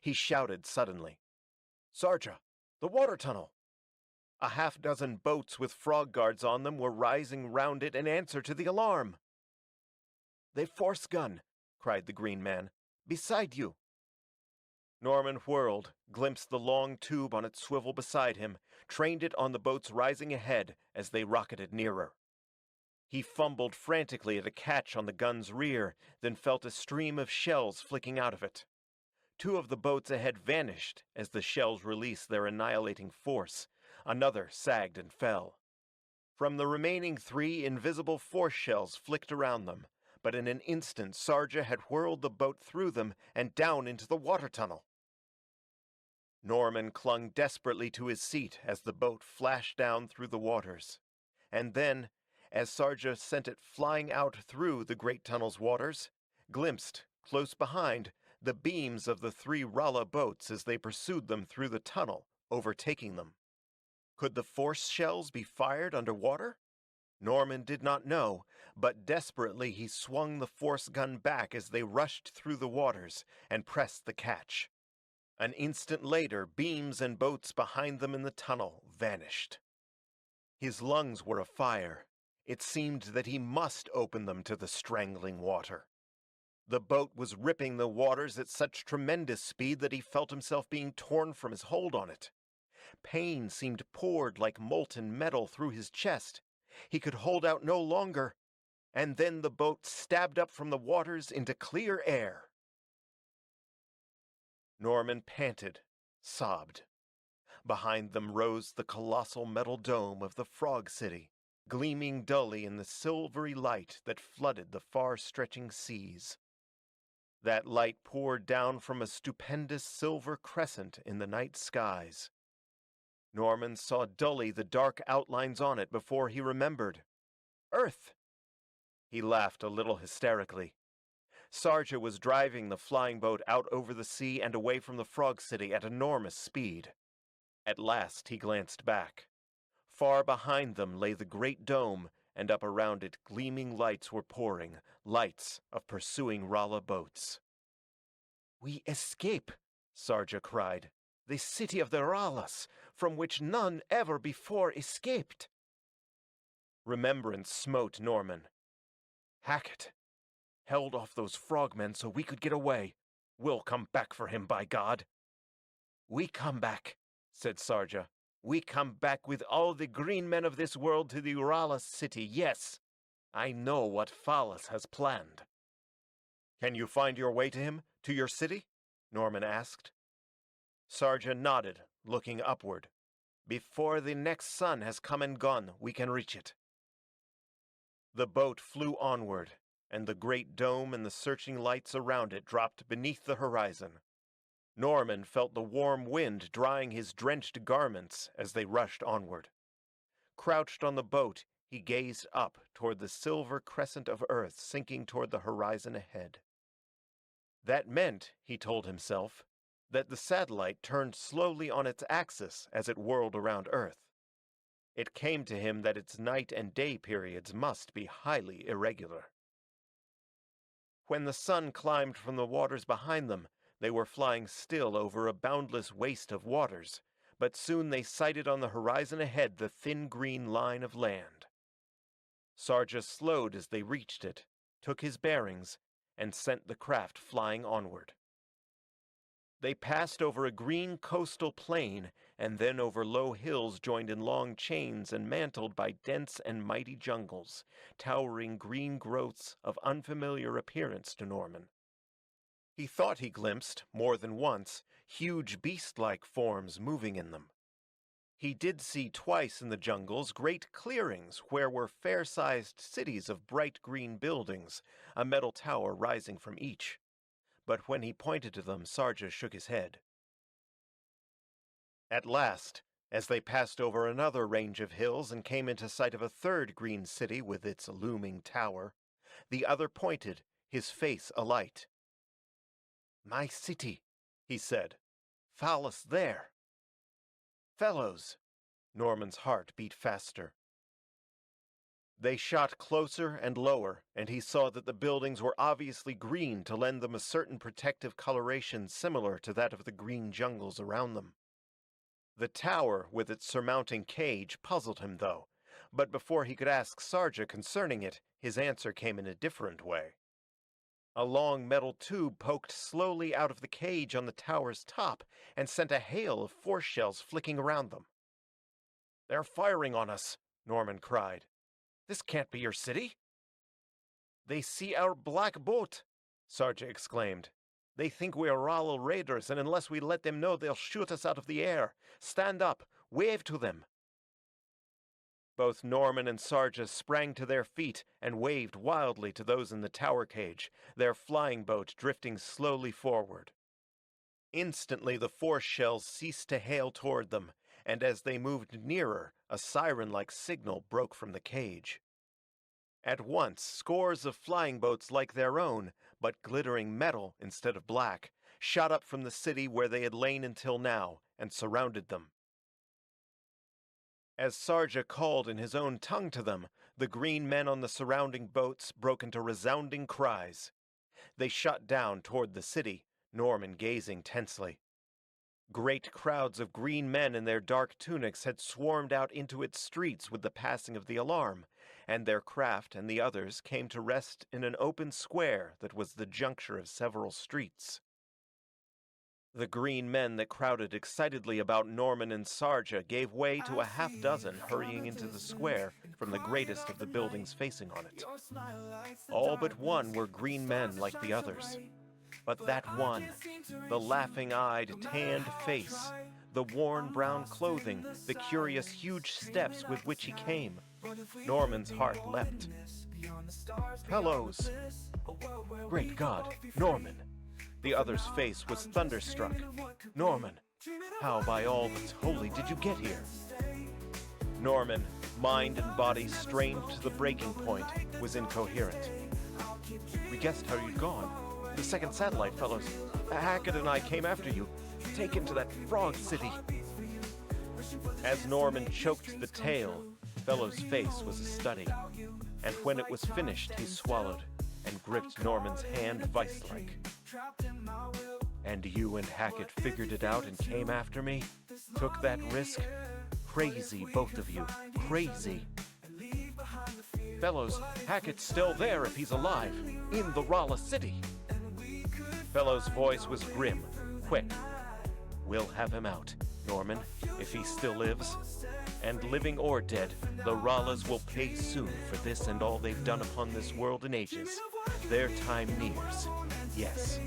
A: He shouted suddenly, "Sarja, the water tunnel!" A half-dozen boats with frog guards on them were rising round it in answer to the alarm. "They force gun!" cried the green man. "Beside you!" Norman whirled, glimpsed the long tube on its swivel beside him, trained it on the boats rising ahead as they rocketed nearer. He fumbled frantically at a catch on the gun's rear, then felt a stream of shells flicking out of it. Two of the boats ahead vanished as the shells released their annihilating force. Another sagged and fell. From the remaining three, invisible force shells flicked around them, but in an instant Sarja had whirled the boat through them and down into the water tunnel. Norman clung desperately to his seat as the boat flashed down through the waters. And then, as Sarja sent it flying out through the great tunnel's waters, glimpsed, close behind, the beams of the three Rala boats as they pursued them through the tunnel, overtaking them. Could the force shells be fired underwater? Norman did not know, but desperately he swung the force gun back as they rushed through the waters and pressed the catch. An instant later, beams and boats behind them in the tunnel vanished. His lungs were afire. It seemed that he must open them to the strangling water. The boat was ripping the waters at such tremendous speed that he felt himself being torn from his hold on it. Pain seemed poured like molten metal through his chest. He could hold out no longer, and then the boat stabbed up from the waters into clear air. Norman panted, sobbed. Behind them rose the colossal metal dome of the Frog City, gleaming dully in the silvery light that flooded the far-stretching seas. That light poured down from a stupendous silver crescent in the night skies. Norman saw dully the dark outlines on it before he remembered. Earth! He laughed a little hysterically. Sarja was driving the flying boat out over the sea and away from the Frog City at enormous speed. At last he glanced back. Far behind them lay the great dome, and up around it gleaming lights were pouring, lights of pursuing Rala boats. We escape, Sarja cried. The city of the Ralas, from which none ever before escaped. Remembrance smote Norman. Hackett held off those frogmen so we could get away. We'll come back for him, by God. We come back, said Sarja. We come back with all the green men of this world to the Uralas city, yes. I know what Phalas has planned. Can you find your way to him, to your city? Norman asked. Sarja nodded, looking upward. Before the next sun has come and gone, we can reach it. The boat flew onward, and the great dome and the searching lights around it dropped beneath the horizon. Norman felt the warm wind drying his drenched garments as they rushed onward. Crouched on the boat, he gazed up toward the silver crescent of Earth sinking toward the horizon ahead. That meant, he told himself, that the satellite turned slowly on its axis as it whirled around Earth. It came to him that its night and day periods must be highly irregular. When the sun climbed from the waters behind them, they were flying still over a boundless waste of waters, but soon they sighted on the horizon ahead the thin green line of land. Sarja slowed as they reached it, took his bearings, and sent the craft flying onward. They passed over a green coastal plain and then over low hills joined in long chains and mantled by dense and mighty jungles, towering green growths of unfamiliar appearance to Norman. He thought he glimpsed, more than once, huge beast-like forms moving in them. He did see twice in the jungles great clearings where were fair-sized cities of bright green buildings, a metal tower rising from each. But when he pointed to them, Sarja shook his head. At last, as they passed over another range of hills and came into sight of a third green city with its looming tower, the other pointed, his face alight. "My city," he said. "Phalas there." "Fellows!" Norman's heart beat faster. They shot closer and lower, and he saw that the buildings were obviously green to lend them a certain protective coloration similar to that of the green jungles around them. The tower, with its surmounting cage, puzzled him, though, but before he could ask Sarja concerning it, his answer came in a different way. A long metal tube poked slowly out of the cage on the tower's top and sent a hail of force shells flicking around them. "They're firing on us," Norman cried. "This can't be your city." "They see our black boat," Sarja exclaimed. "They think we are Ralal raiders, and unless we let them know, they'll shoot us out of the air. Stand up, wave to them." Both Norman and Sarja sprang to their feet and waved wildly to those in the tower cage, their flying boat drifting slowly forward. Instantly the force shells ceased to hail toward them, and as they moved nearer, a siren-like signal broke from the cage. At once, scores of flying boats like their own, but glittering metal instead of black, shot up from the city where they had lain until now, and surrounded them. As Sarja called in his own tongue to them, the green men on the surrounding boats broke into resounding cries. They shot down toward the city, Norman gazing tensely. Great crowds of green men in their dark tunics had swarmed out into its streets with the passing of the alarm, and their craft and the others came to rest in an open square that was the juncture of several streets. The green men that crowded excitedly about Norman and Sarja gave way to a half-dozen hurrying into the square from the greatest of the buildings facing on it. All but one were green men like the others. But that one, the laughing-eyed, tanned face, the worn brown clothing, the curious huge steps with which he came, Norman's heart leapt. "Fellows!" "Great God, Norman!" The other's face was thunderstruck. "Norman, how by all that's holy did you get here?" Norman, mind and body strained to the breaking point, was incoherent. "We guessed how you'd gone. The second satellite, fellows. Hackett and I came after you, taken to that frog city." As Norman choked the tale, Fellow's face was a study, and when it was finished he swallowed and gripped Norman's hand vice-like. And you and Hackett figured it out and came after me? Took that risk? Crazy, both of you. Crazy. Fellows, Hackett's still there if he's alive, in the Rala City. Fellows' voice was grim, quick. We'll have him out, Norman, if he still lives. And living or dead, the Ralas will pay soon for this and all they've done upon this world in ages. Their time nears, yes.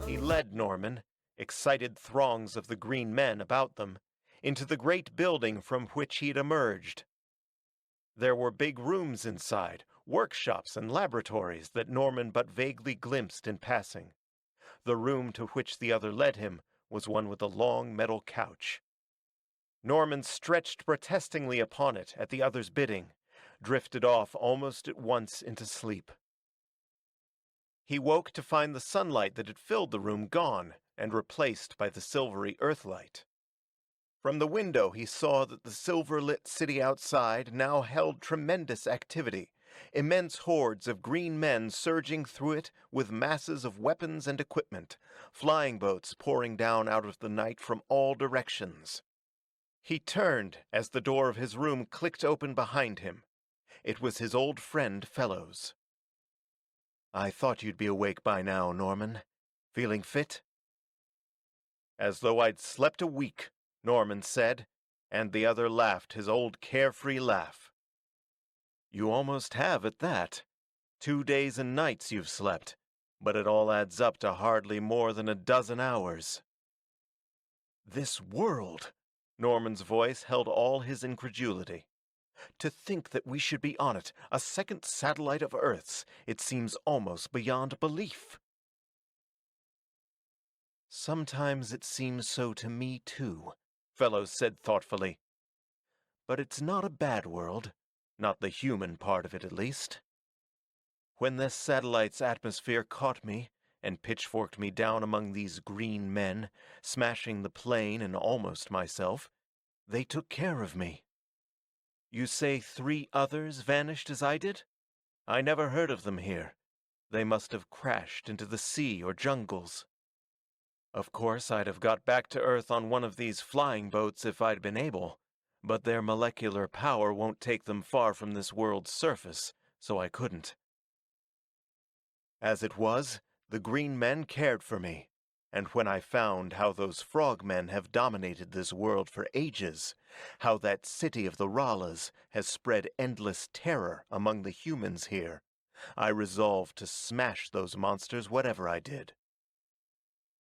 A: He led Norman, excited throngs of the green men about them, into the great building from which he'd emerged. There were big rooms inside, workshops and laboratories that Norman but vaguely glimpsed in passing. The room to which the other led him was one with a long metal couch. Norman stretched protestingly upon it at the other's bidding, drifted off almost at once into sleep. He woke to find the sunlight that had filled the room gone and replaced by the silvery earthlight. From the window he saw that the silver-lit city outside now held tremendous activity, immense hordes of green men surging through it with masses of weapons and equipment, flying boats pouring down out of the night from all directions. He turned as the door of his room clicked open behind him. It was his old friend Fellows. "I thought you'd be awake by now, Norman. Feeling fit?" "As though I'd slept a week," Norman said, and the other laughed his old carefree laugh. "You almost have at that. 2 days and nights you've slept, but it all adds up to hardly more than a dozen hours." "This world!" Norman's voice held all his incredulity. "To think that we should be on it, a second satellite of Earth's, it seems almost beyond belief." "Sometimes it seems so to me, too," Fellows said thoughtfully. "But it's not a bad world, not the human part of it at least. When this satellite's atmosphere caught me and pitchforked me down among these green men, smashing the plane and almost myself, they took care of me. You say 3 others vanished as I did? I never heard of them here. They must have crashed into the sea or jungles. Of course, I'd have got back to Earth on one of these flying boats if I'd been able, but their molecular power won't take them far from this world's surface, so I couldn't. As it was, the green men cared for me, and when I found how those frogmen have dominated this world for ages, how that city of the Ralas has spread endless terror among the humans here, I resolved to smash those monsters whatever I did.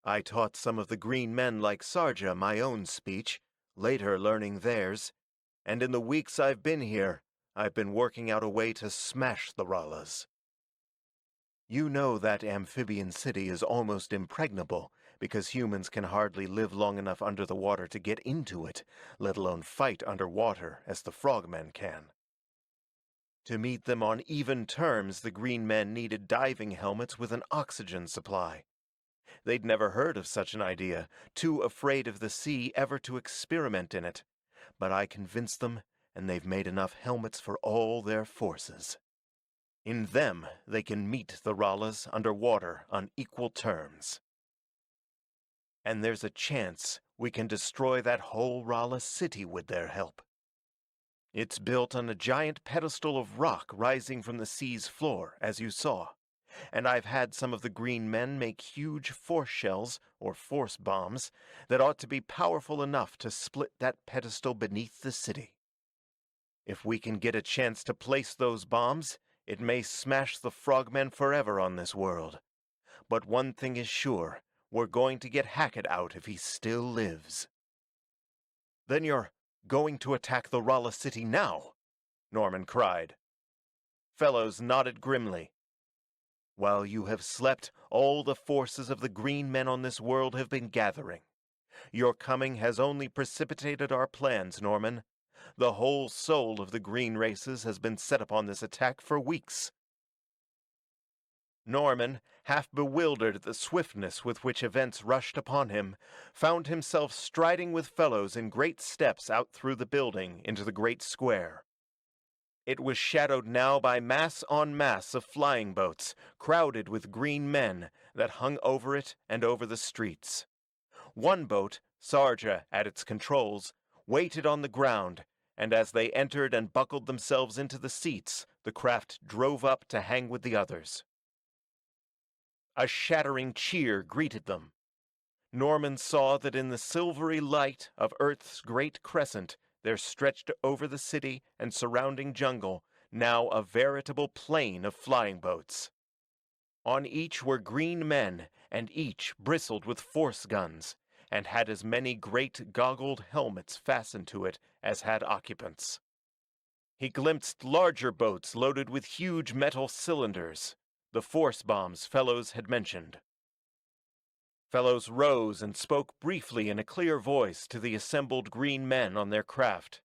A: I taught some of the green men like Sarja my own speech, later learning theirs, and in the weeks I've been here, I've been working out a way to smash the Ralas. You know that amphibian city is almost impregnable, because humans can hardly live long enough under the water to get into it, let alone fight underwater as the frogmen can. To meet them on even terms, the green men needed diving helmets with an oxygen supply. They'd never heard of such an idea, too afraid of the sea ever to experiment in it, but I convinced them, and they've made enough helmets for all their forces. In them, they can meet the Ralas underwater on equal terms. And there's a chance we can destroy that whole Rala city with their help. It's built on a giant pedestal of rock rising from the sea's floor, as you saw, and I've had some of the green men make huge force shells, or force bombs, that ought to be powerful enough to split that pedestal beneath the city. If we can get a chance to place those bombs, it may smash the frogmen forever on this world. But one thing is sure, we're going to get Hackett out if he still lives." "Then you're going to attack the Rala city now?" Norman cried. Fellows nodded grimly. "While you have slept, all the forces of the green men on this world have been gathering. Your coming has only precipitated our plans, Norman. The whole soul of the green races has been set upon this attack for weeks." Norman, half bewildered at the swiftness with which events rushed upon him, found himself striding with Fellows in great steps out through the building into the great square. It was shadowed now by mass on mass of flying boats, crowded with green men, that hung over it and over the streets. One boat, Sarja at its controls, waited on the ground, and as they entered and buckled themselves into the seats, the craft drove up to hang with the others. A shattering cheer greeted them. Norman saw that in the silvery light of Earth's great crescent there stretched over the city and surrounding jungle now a veritable plain of flying boats. On each were green men, and each bristled with force guns, and had as many great goggled helmets fastened to it as had occupants. He glimpsed larger boats loaded with huge metal cylinders, the force bombs Fellows had mentioned. Fellows rose and spoke briefly in a clear voice to the assembled green men on their craft,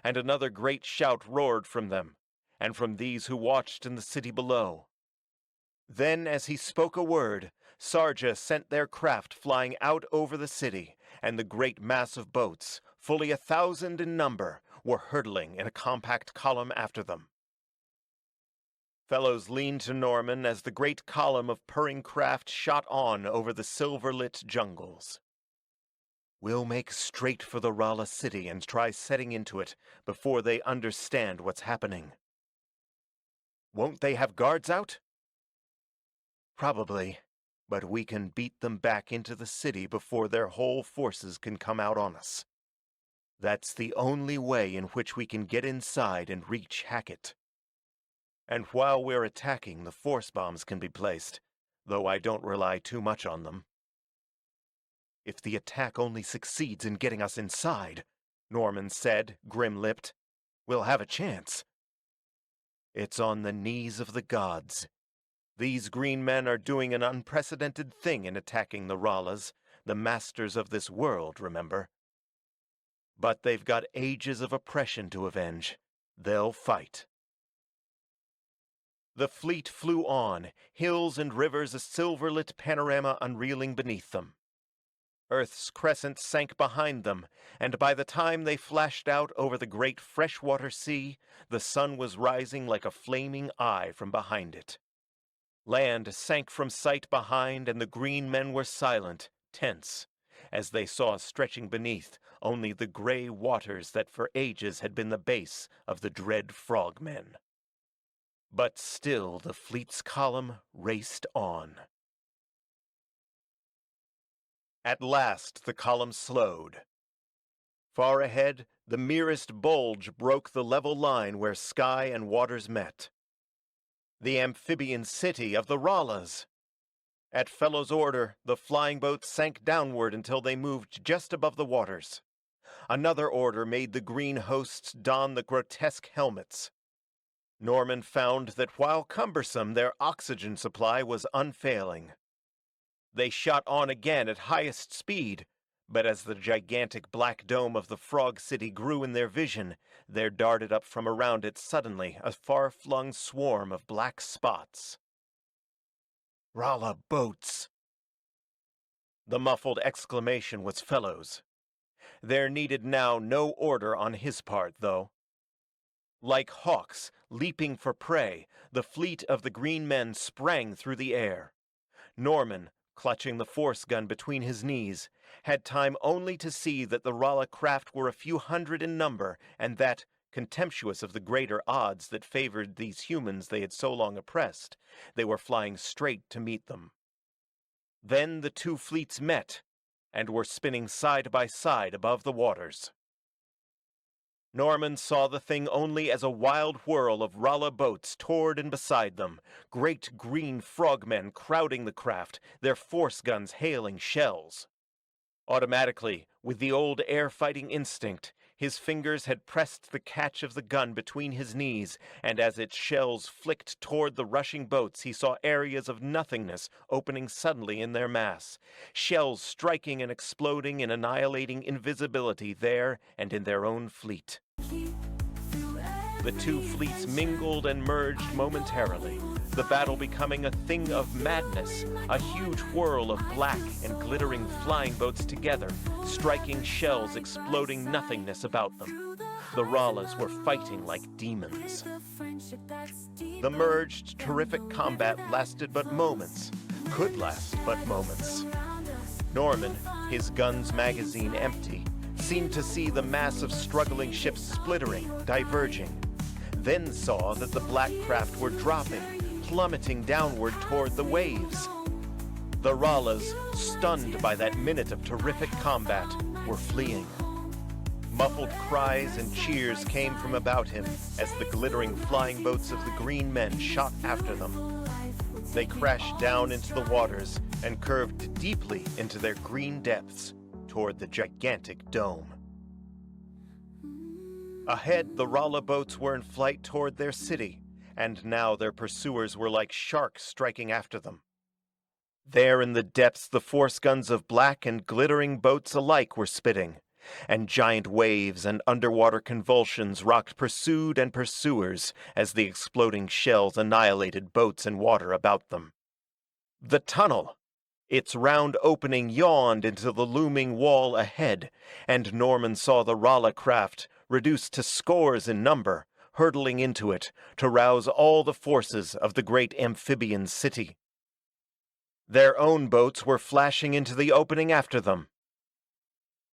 A: and another great shout roared from them, and from these who watched in the city below. Then, as he spoke a word, Sarja sent their craft flying out over the city, and the great mass of boats, fully 1,000 in number, were hurtling in a compact column after them. Fellows leaned to Norman as the great column of purring craft shot on over the silver-lit jungles. "We'll make straight for the Rala city and try setting into it before they understand what's happening." "Won't they have guards out?" "Probably, but we can beat them back into the city before their whole forces can come out on us. That's the only way in which we can get inside and reach Hackett. And while we're attacking, the force bombs can be placed, though I don't rely too much on them." "If the attack only succeeds in getting us inside," Norman said, grim-lipped, "we'll have a chance." "It's on the knees of the gods. These green men are doing an unprecedented thing in attacking the Ralas, the masters of this world, remember. But they've got ages of oppression to avenge. They'll fight." The fleet flew on, hills and rivers a silver-lit panorama unreeling beneath them. Earth's crescent sank behind them, and by the time they flashed out over the great freshwater sea, the sun was rising like a flaming eye from behind it. Land sank from sight behind, and the green men were silent, tense, as they saw stretching beneath only the gray waters that for ages had been the base of the dread frogmen. But still the fleet's column raced on. At last the column slowed. Far ahead, the merest bulge broke the level line where sky and waters met. The amphibian city of the Ralas! At Fellow's order, the flying boats sank downward until they moved just above the waters. Another order made the green hosts don the grotesque helmets. Norman found that while cumbersome, their oxygen supply was unfailing. They shot on again at highest speed, but as the gigantic black dome of the Frog City grew in their vision, there darted up from around it suddenly a far-flung swarm of black spots. "Rala boats!" The muffled exclamation was Fellow's. There needed now no order on his part, though. Like hawks, leaping for prey, the fleet of the green men sprang through the air. Norman, clutching the force gun between his knees, had time only to see that the Rala craft were a few hundred in number, and that, contemptuous of the greater odds that favored these humans they had so long oppressed, they were flying straight to meet them. Then the two fleets met, and were spinning side by side above the waters. Norman saw the thing only as a wild whirl of Rala boats toward and beside them, great green frogmen crowding the craft, their force guns hailing shells. Automatically, with the old air-fighting instinct, his fingers had pressed the catch of the gun between his knees, and as its shells flicked toward the rushing boats he saw areas of nothingness opening suddenly in their mass, shells striking and exploding in annihilating invisibility there and in their own fleet. The two fleets mingled and merged momentarily, the battle becoming a thing of madness, a huge whirl of black and glittering flying boats together, striking shells exploding nothingness about them. The Ralas were fighting like demons. The merged, terrific combat lasted but moments, could last but moments. Norman, his gun's magazine empty, seemed to see the mass of struggling ships splittering, diverging, then saw that the black craft were dropping, plummeting downward toward the waves. The Ralas, stunned by that minute of terrific combat, were fleeing. Muffled cries and cheers came from about him as the glittering flying boats of the green men shot after them. They crashed down into the waters and curved deeply into their green depths toward the gigantic dome. Ahead, the Rala boats were in flight toward their city, and now their pursuers were like sharks striking after them. There in the depths the force guns of black and glittering boats alike were spitting, and giant waves and underwater convulsions rocked pursued and pursuers as the exploding shells annihilated boats and water about them. The tunnel! Its round opening yawned into the looming wall ahead, and Norman saw the Rala craft, reduced to scores in number, hurtling into it to rouse all the forces of the great amphibian city. Their own boats were flashing into the opening after them.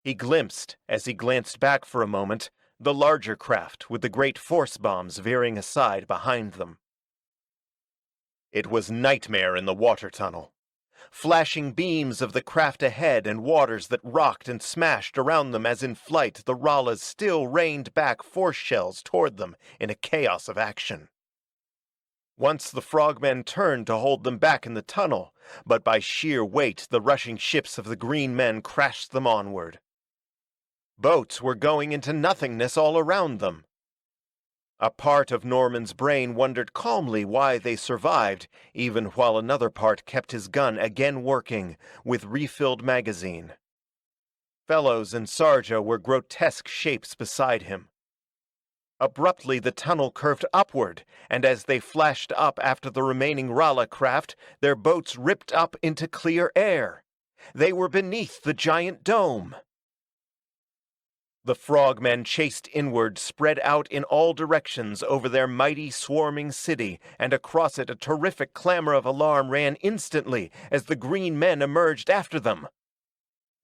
A: He glimpsed, as he glanced back for a moment, the larger craft with the great force bombs veering aside behind them. It was nightmare in the water tunnel. Flashing beams of the craft ahead and waters that rocked and smashed around them as in flight the Ralas still rained back force shells toward them in a chaos of action. Once the frogmen turned to hold them back in the tunnel, but by sheer weight the rushing ships of the green men crashed them onward. Boats were going into nothingness all around them. A part of Norman's brain wondered calmly why they survived, even while another part kept his gun again working, with refilled magazine. Fellows and Sarja were grotesque shapes beside him. Abruptly the tunnel curved upward, and as they flashed up after the remaining Rala craft, their boats ripped up into clear air. They were beneath the giant dome. The frogmen chased inward, spread out in all directions over their mighty swarming city, and across it a terrific clamor of alarm ran instantly as the green men emerged after them.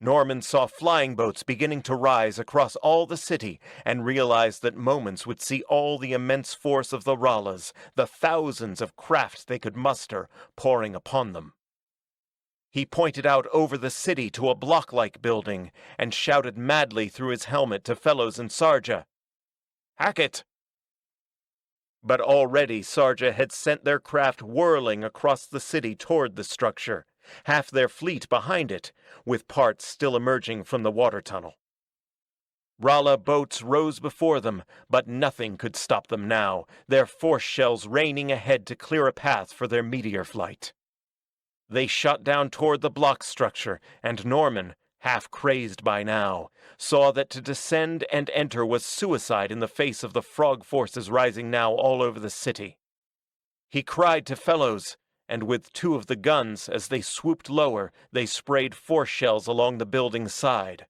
A: Norman saw flying boats beginning to rise across all the city, and realized that moments would see all the immense force of the Ralas, the thousands of craft they could muster, pouring upon them. He pointed out over the city to a block-like building, and shouted madly through his helmet to Fellows and Sarja, "Hackett!" But already Sarja had sent their craft whirling across the city toward the structure, half their fleet behind it, with parts still emerging from the water tunnel. Rala boats rose before them, but nothing could stop them now, their force shells raining ahead to clear a path for their meteor flight. They shot down toward the block structure, and Norman, half crazed by now, saw that to descend and enter was suicide in the face of the frog forces rising now all over the city. He cried to Fellows, and with two of the guns, as they swooped lower, they sprayed force shells along the building's side.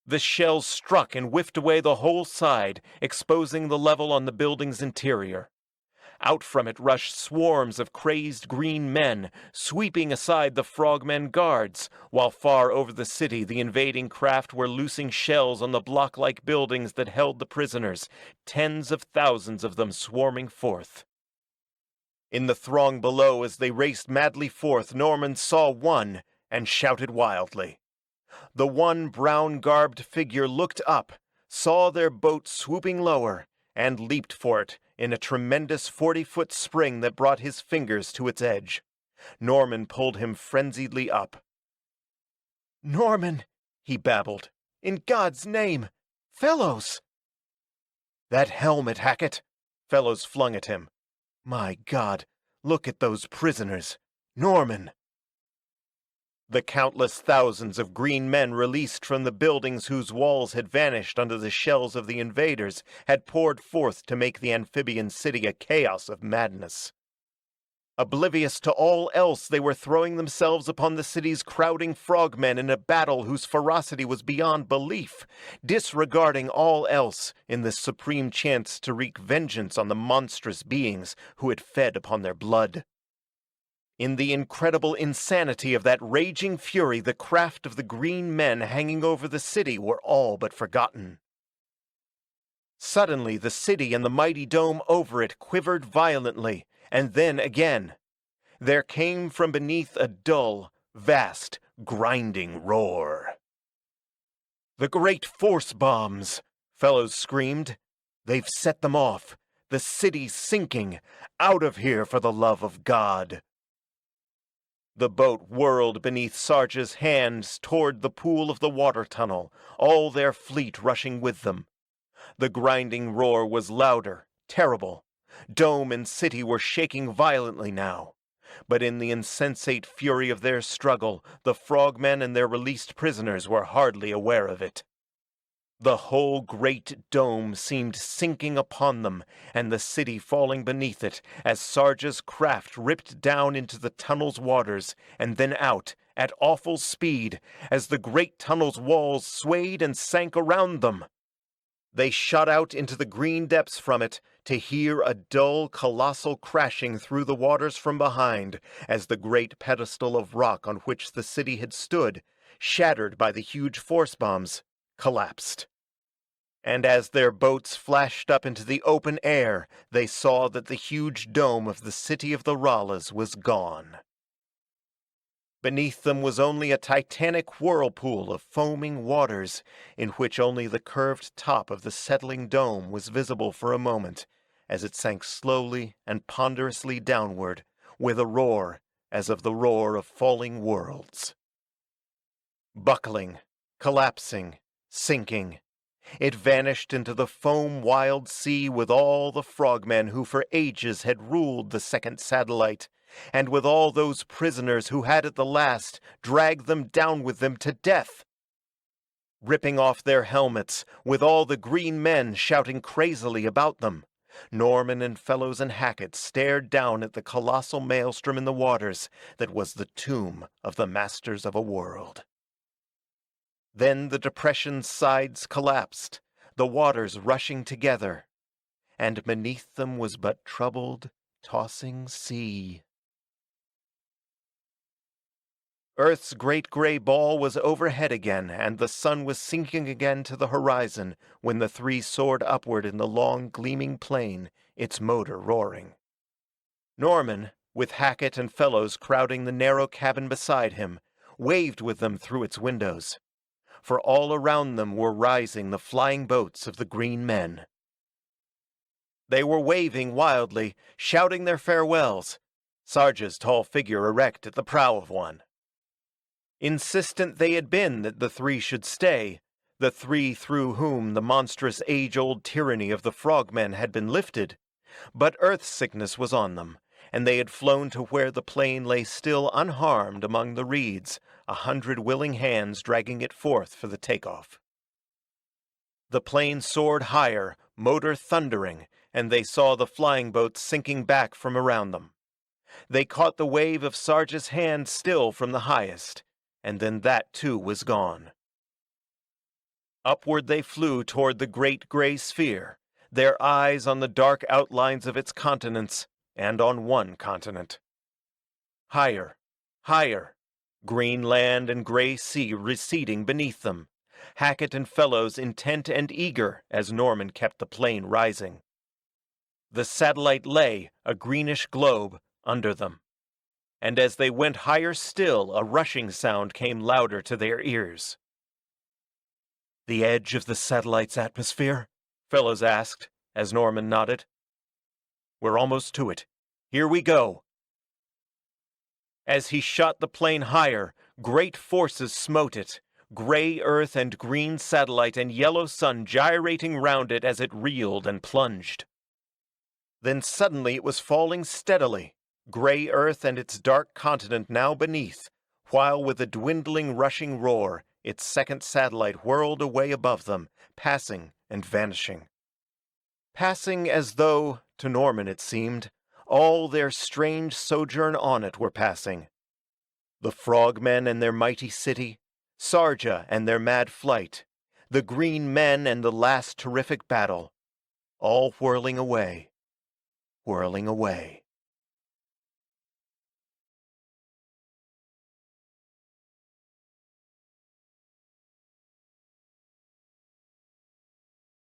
A: The shells struck and whiffed away the whole side, exposing the level on the building's interior. Out from it rushed swarms of crazed green men, sweeping aside the frogmen guards, while far over the city the invading craft were loosing shells on the block-like buildings that held the prisoners, tens of thousands of them swarming forth. In the throng below as they raced madly forth, Norman saw one, and shouted wildly. The one brown-garbed figure looked up, saw their boat swooping lower, and leaped for it in a tremendous 40-foot spring that brought his fingers to its edge. Norman pulled him frenziedly up. "Norman," he babbled, "in God's name! Fellows!" "That helmet, Hackett!" Fellows flung at him. "My God, look at those prisoners! Norman!" The countless thousands of green men released from the buildings whose walls had vanished under the shells of the invaders had poured forth to make the amphibian city a chaos of madness. Oblivious to all else, they were throwing themselves upon the city's crowding frogmen in a battle whose ferocity was beyond belief, disregarding all else in this supreme chance to wreak vengeance on the monstrous beings who had fed upon their blood. In the incredible insanity of that raging fury, the craft of the green men hanging over the city were all but forgotten. Suddenly the city and the mighty dome over it quivered violently, and then again. There came from beneath a dull, vast, grinding roar. "The great force bombs!" Fellows screamed. "They've set them off. The city's sinking. Out of here, for the love of God!" The boat whirled beneath Sarge's hands toward the pool of the water tunnel, all their fleet rushing with them. The grinding roar was louder, terrible. Dome and city were shaking violently now. But in the insensate fury of their struggle, the frogmen and their released prisoners were hardly aware of it. The whole great dome seemed sinking upon them, and the city falling beneath it, as Sarge's craft ripped down into the tunnel's waters, and then out, at awful speed, as the great tunnel's walls swayed and sank around them. They shot out into the green depths from it, to hear a dull, colossal crashing through the waters from behind, as the great pedestal of rock on which the city had stood, shattered by the huge force bombs, collapsed. And as their boats flashed up into the open air, they saw that the huge dome of the city of the Ralas was gone. Beneath them was only a titanic whirlpool of foaming waters, in which only the curved top of the settling dome was visible for a moment, as it sank slowly and ponderously downward, with a roar as of the roar of falling worlds. Buckling, collapsing, sinking, it vanished into the foam-wild sea with all the frogmen who for ages had ruled the second satellite, and with all those prisoners who had at the last dragged them down with them to death. Ripping off their helmets, with all the green men shouting crazily about them, Norman and Fellows and Hackett stared down at the colossal maelstrom in the waters that was the tomb of the masters of a world. Then the depression's sides collapsed, the waters rushing together, and beneath them was but troubled, tossing sea. Earth's great gray ball was overhead again, and the sun was sinking again to the horizon when the three soared upward in the long, gleaming plain, its motor roaring. Norman, with Hackett and Fellows crowding the narrow cabin beside him, waved with them through its windows. For all around them were rising the flying boats of the green men. They were waving wildly, shouting their farewells, Sarge's tall figure erect at the prow of one. Insistent they had been that the three should stay, the three through whom the monstrous age-old tyranny of the frogmen had been lifted, but earth sickness was on them, and they had flown to where the plane lay still unharmed among the reeds, 100 willing hands dragging it forth for the takeoff. The plane soared higher, motor thundering, and they saw the flying boats sinking back from around them. They caught the wave of Sarge's hand still from the highest, and then that too was gone. Upward they flew toward the great gray sphere, their eyes on the dark outlines of its continents, and on one continent. Higher, higher, green land and gray sea receding beneath them, Hackett and Fellows intent and eager as Norman kept the plane rising. The satellite lay, a greenish globe, under them. And as they went higher still, a rushing sound came louder to their ears. "The edge of the satellite's atmosphere?" Fellows asked, as Norman nodded. "We're almost to it. Here we go." As he shot the plane higher, great forces smote it, gray earth and green satellite and yellow sun gyrating round it as it reeled and plunged. Then suddenly it was falling steadily, gray earth and its dark continent now beneath, while with a dwindling rushing roar, its second satellite whirled away above them, passing and vanishing. Passing as though, to Norman it seemed, all their strange sojourn on it were passing. The frogmen and their mighty city, Sarja and their mad flight, the green men and the last terrific battle, all whirling away, whirling away.